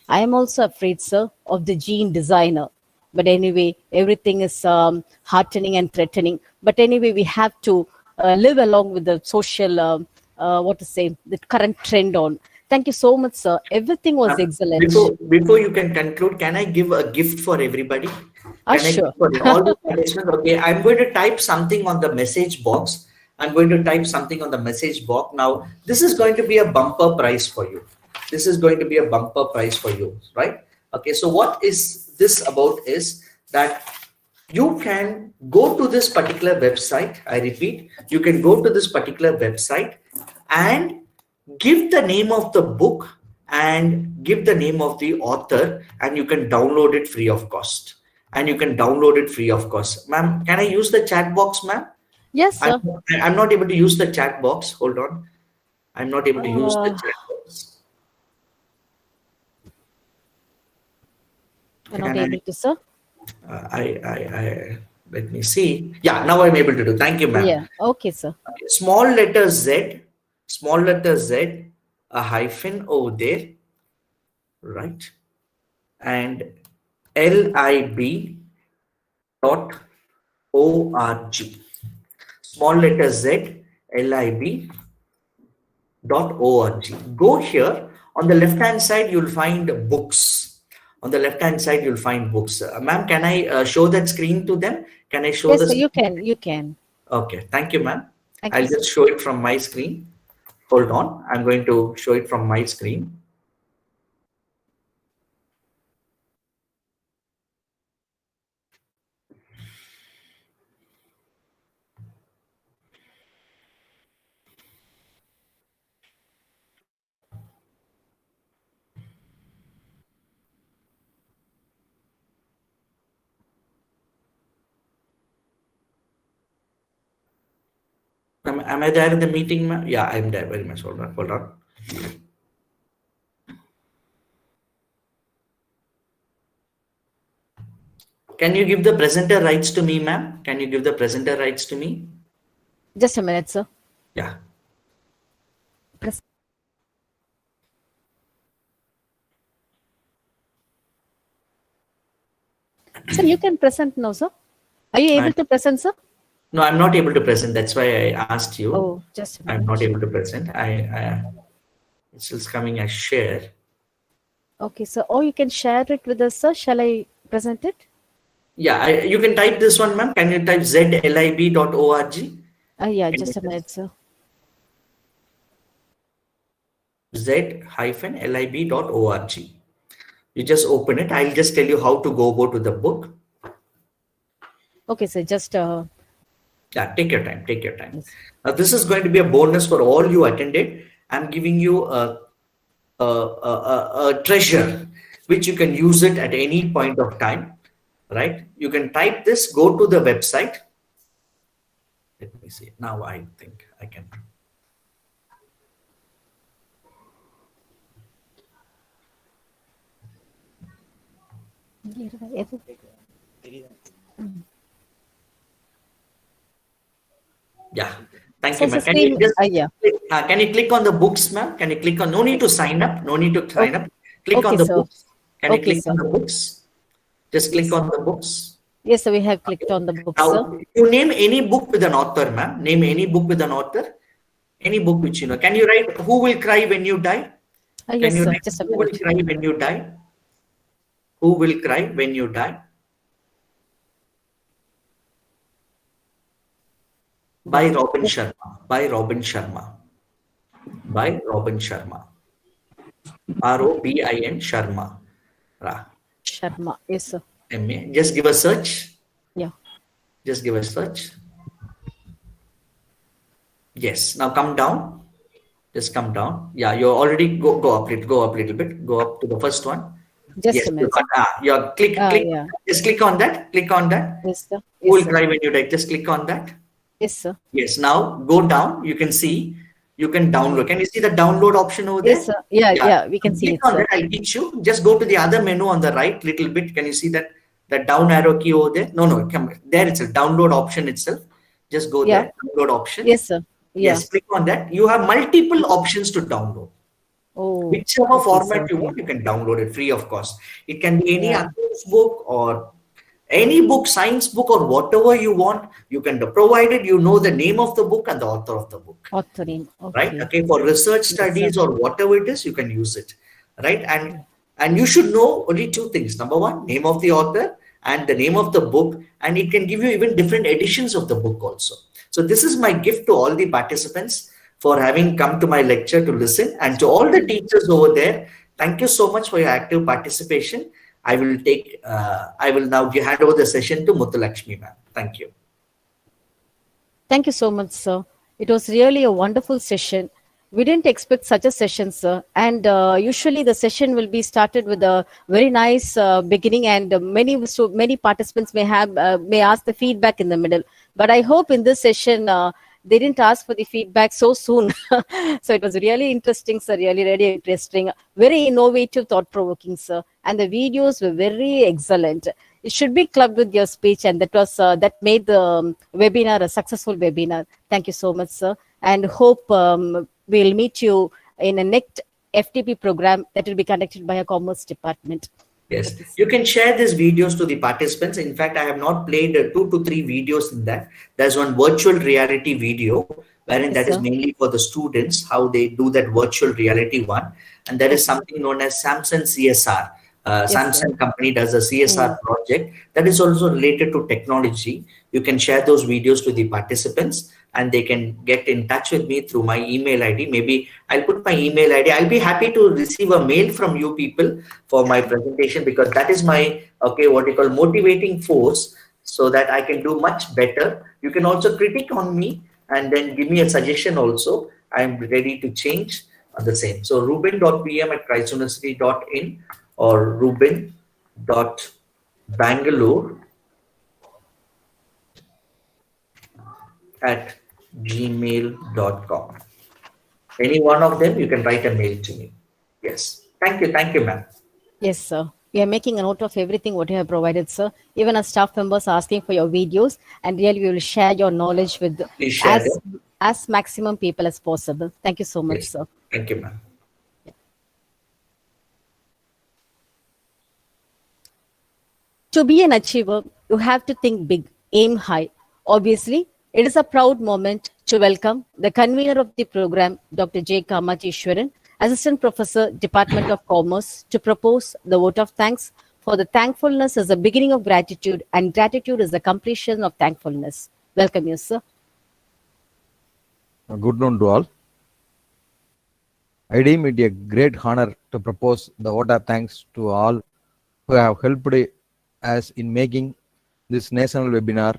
I am also afraid, sir, of the gene designer. But anyway, everything is heartening and threatening. But anyway, we have to live along with the social, the current trend on. Thank you so much, sir. Everything was excellent. Before you can conclude, can I give a gift for everybody? Sure. For all the participants? Okay, I'm going to type something on the message box. I'm going to type something on the message box. Now, this is going to be a bumper prize for you. This is going to be a bumper prize for you, right? Okay, so what is this about is that you can go to this particular website. I repeat, you can go to this particular website and give the name of the book and give the name of the author, and you can download it free of cost. Ma'am, can I use the chat box, ma'am? Yes, sir. I'm not able to use the chat box. Hold on. I'm not able to use the chat box. You're not able to, sir? Let me see. Yeah, now I'm able to do. Thank you, ma'am. Yeah, okay, sir. Okay. Small letter Z, a hyphen over there, right? And lib.org. Small letter Z, lib.org. Go here. On the left-hand side, you'll find books. On the left-hand side, you'll find books. Ma'am, can I show that screen to them? Can I show yes, the sir, screen? you can. Okay, thank you, ma'am. I'll just show it from my screen. Hold on, I'm going to show it from my screen. Am I there in the meeting, ma'am? Yeah, I'm there very much. Hold on. Can you give the presenter rights to me, ma'am? Can you give the presenter rights to me? Just a minute, sir. Yeah. Sir, you can present now, sir. Are you able to present, sir? No, I'm not able to present. That's why I asked you. Oh, just a minute. I'm not able to present. It's still coming as share. Okay, sir. Or you can share it with us, sir. Shall I present it? Yeah, you can type this one, ma'am. Can you type zlib.org? Yeah, just a minute, sir. z-lib.org. You just open it. I'll just tell you how to go about with the book. Okay, sir. Just yeah, take your time. Take your time. Yes. Now, this is going to be a bonus for all you attended. I'm giving you a treasure which you can use it at any point of time. Right? You can type this. Go to the website. Let me see. Now I think I can. Yeah, thank you, ma'am. Can you just can you click on the books, ma'am? Can you click on? No need to sign up. No need to sign up. Click on the books. Can you click on the books? Just click on the books. Yes, sir. We have clicked on the books. Now, you name any book with an author, ma'am. Name any book with an author. Any book which you know. Can you write "Who Will Cry When You Die"? Yes, sir. Just a minute. Who will cry when you die? Who will cry when you die? By Robin Sharma. By Robin Sharma. By Robin Sharma. R-O-B-I-N Sharma. Sharma. Yes, sir. M-A. Just give a search. Yeah. Just give a search. Yes. Now come down. Just come down. Yeah, you're already go up a little. Go up a little bit. Go up to the first one. Just a minute. Yeah. Click. Yeah. Just click on that. Click on that. Yes, sir. Who will cry when you die? Just click on that. Yes, sir. Yes. Now go down. You can see. You can download. Can you see the download option over there? Yes, sir. Yeah. We can see click it. On that. I'll teach you. Just go to the other menu on the right, little bit. Can you see that down arrow key over there? No. Come there. It's a download option itself. Just go there. Download option. Yes, sir. Yeah. Yes. Click on that. You have multiple options to download. Oh. Whichever format you want, you can download it free of cost. It can be any accounts book or any book, science book or whatever you want. You can provide it. You know the name of the book and the author of the book. Author name. Okay. Right. Okay. For research studies or whatever it is, you can use it. Right. And you should know only two things. Number one, name of the author and the name of the book. And it can give you even different editions of the book also. So this is my gift to all the participants for having come to my lecture to listen, and to all the teachers over there. Thank you so much for your active participation. I will now hand over the session to Muthulakshmi ma'am. Thank you. Thank you so much, sir. It was really a wonderful session. We didn't expect such a session, sir. And usually the session will be started with a very nice beginning, and many participants may ask the feedback in the middle. But I hope in this session, they didn't ask for the feedback so soon. So it was really interesting, sir. Really interesting. Very innovative, thought-provoking, sir. And the videos were very excellent. It should be clubbed with your speech, and that made the webinar a successful webinar. Thank you so much, sir. And hope we'll meet you in a next FTP program that will be conducted by a commerce department. Yes, you can share these videos to the participants. In fact, I have not played 2 to 3 videos in that. There's one virtual reality video, wherein that is mainly for the students, how they do that virtual reality one. And there is something known as Samsung CSR. Samsung company does a CSR project that is also related to technology. You can share those videos to the participants, and they can get in touch with me through my email ID. Maybe I'll put my email ID. I'll be happy to receive a mail from you people for my presentation, because that is my, what you call motivating force, so that I can do much better. You can also critique on me and then give me a suggestion also. I'm ready to change on the same. So ruben.pm@christuniversity.in or ruben.bangalore@gmail.com. gmail.com. Any one of them, you can write a mail to me. Yes. Thank you, ma'am. Yes, sir. We are making a note of everything what you have provided, sir. Even our staff members are asking for your videos, and really we will share your knowledge with Please share as maximum people as possible. Thank you so much, Yes. sir. Thank you, ma'am. To be an achiever, you have to think big, aim high. Obviously, it is a proud moment to welcome the convener of the program, Dr. J. Kamachishwaran, Assistant Professor, Department of Commerce, to propose the vote of thanks. For the thankfulness is the beginning of gratitude, and gratitude is the completion of thankfulness. Welcome you, sir. Good noon to all. I deem it a great honor to propose the vote of thanks to all who have helped us in making this national webinar,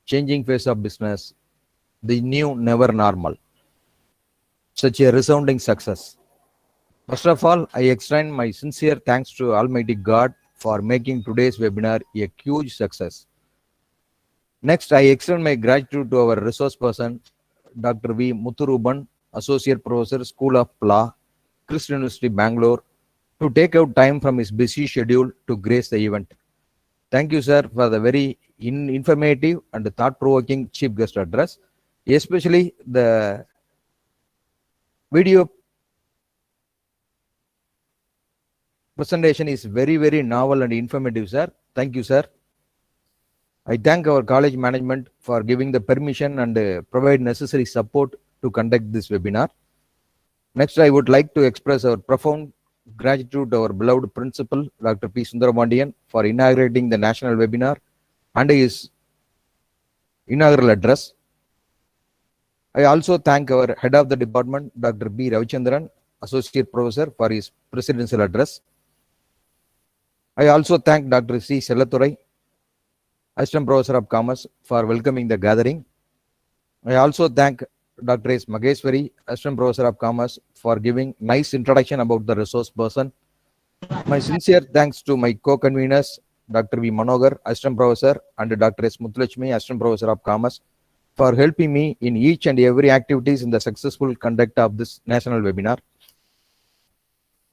Changing Face of Business, the New Never Normal, such a resounding success. First of all, I extend my sincere thanks to Almighty God for making today's webinar a huge success. Next, I extend my gratitude to our resource person, Dr. V. Muthuruban, Associate Professor, School of Law, Christ University, Bangalore, to take out time from his busy schedule to grace the event. Thank you, sir, for the very informative and thought-provoking chief guest address, especially the video presentation is very, very novel and informative, sir. Thank you, sir. I thank our college management for giving the permission and provide necessary support to conduct this webinar. Next, I would like to express our profound gratitude to our beloved principal, Dr. P. Sundarabondian, for inaugurating the national webinar and his inaugural address. I also thank our head of the department, Dr. B. Ravichandran, Associate Professor, for his presidential address. I also thank Dr. C. Sellathurai, Assistant Professor of Commerce, for welcoming the gathering. I also thank Dr. S. Mageshwari, Assistant Professor of Commerce, for giving nice introduction about the resource person. My sincere thanks to my co-conveners, Dr. V. Manogar, Assistant Professor, and Dr. S. Muthulakshmi, Assistant Professor of Commerce, for helping me in each and every activities in the successful conduct of this national webinar.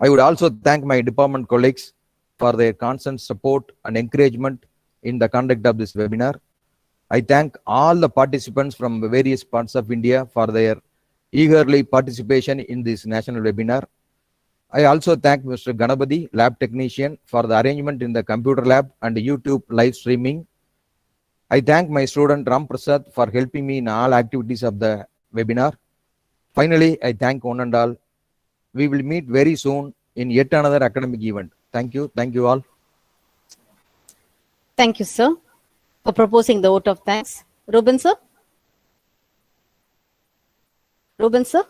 I would also thank my department colleagues for their constant support and encouragement in the conduct of this webinar. I thank all the participants from various parts of India for their eagerly participation in this national webinar. I also thank Mr. Ganapati, lab technician, for the arrangement in the computer lab and YouTube live streaming. I thank my student Ram Prasad for helping me in all activities of the webinar. Finally, I thank one and all. We will meet very soon in yet another academic event. Thank you. Thank you all. Thank you, sir, for proposing the vote of thanks. Ruben, sir? Ruben, sir?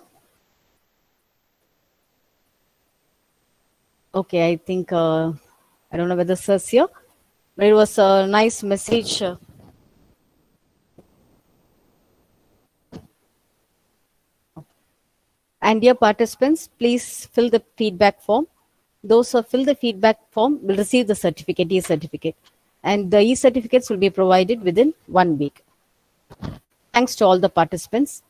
Okay, I think, I don't know whether sir's here, but it was a nice message. And dear participants, please fill the feedback form. Those who fill the feedback form will receive the certificate, e-certificate. And the e-certificates will be provided within 1 week. Thanks to all the participants.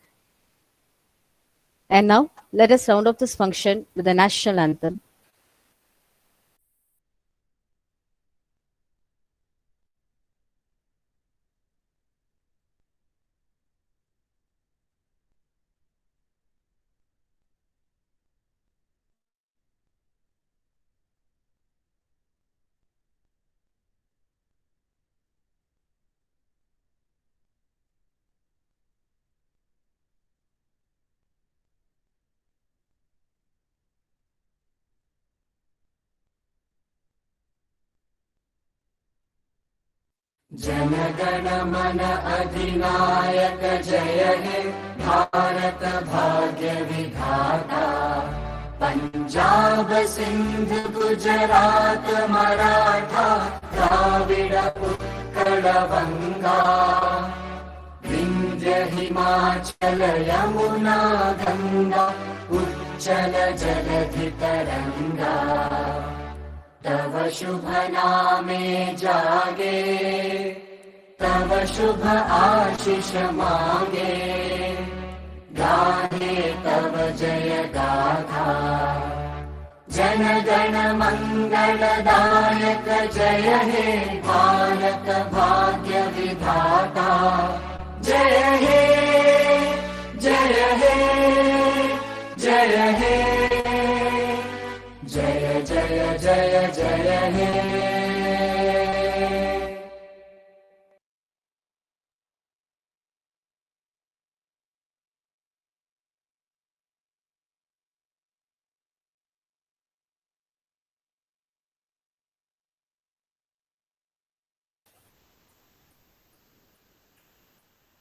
And now, let us round up this function with the national anthem. जनगण मन अधिनायक जय हे भारत भाग्य विधाता पंजाब सिंध गुजरात मराठा द्राविड उत्कल गंगा विंध्य हिमाचल यमुना गंगा उच्चल जलधि तरंगा तव शुभ नामे जागे तव शुभ आशीष मांगे, गाहे तव जय गाथा। जन गण मंगलदायक जय हे भारत भाग्य विधाता। जय हे जय हे जय हे जय जय जय जय हे।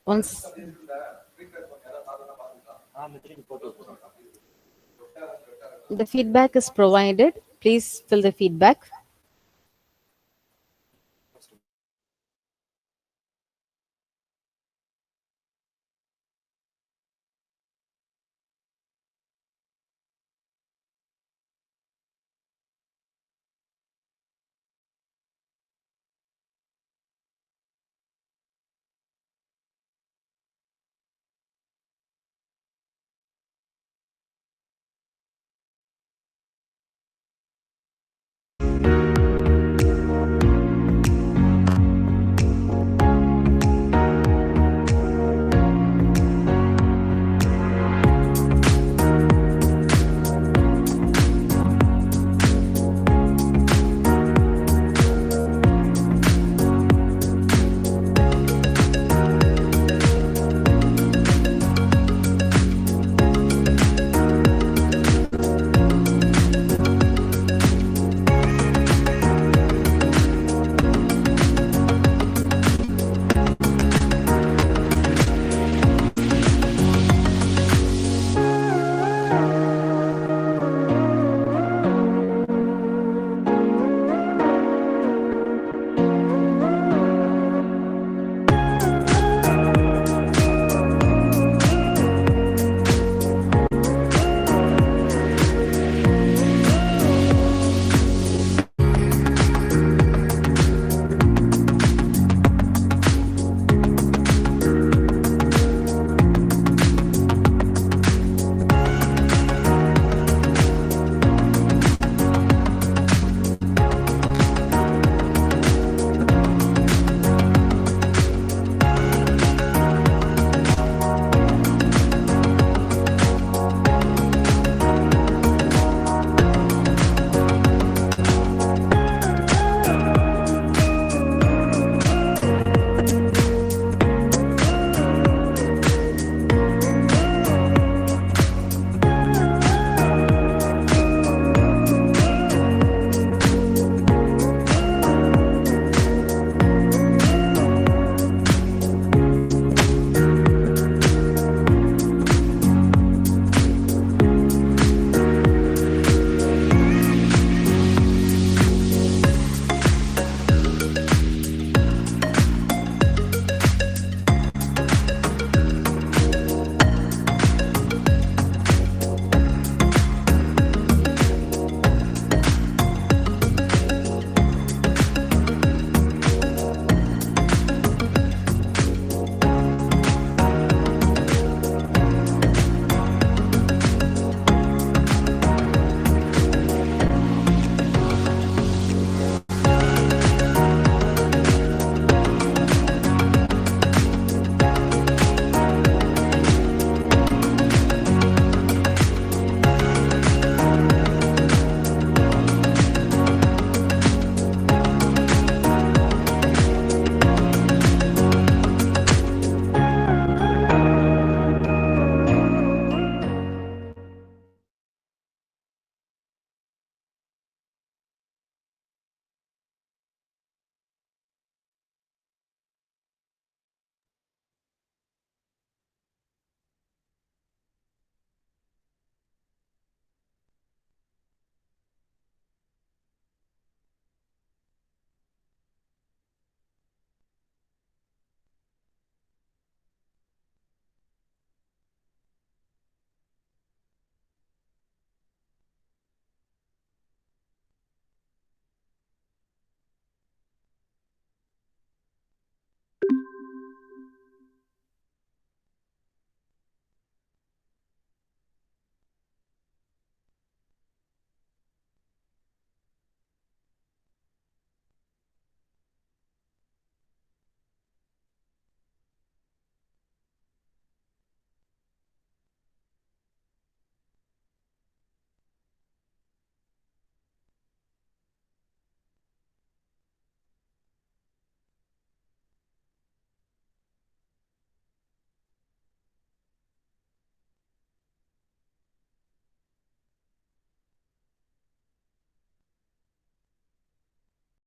Once the feedback is provided, please fill the feedback.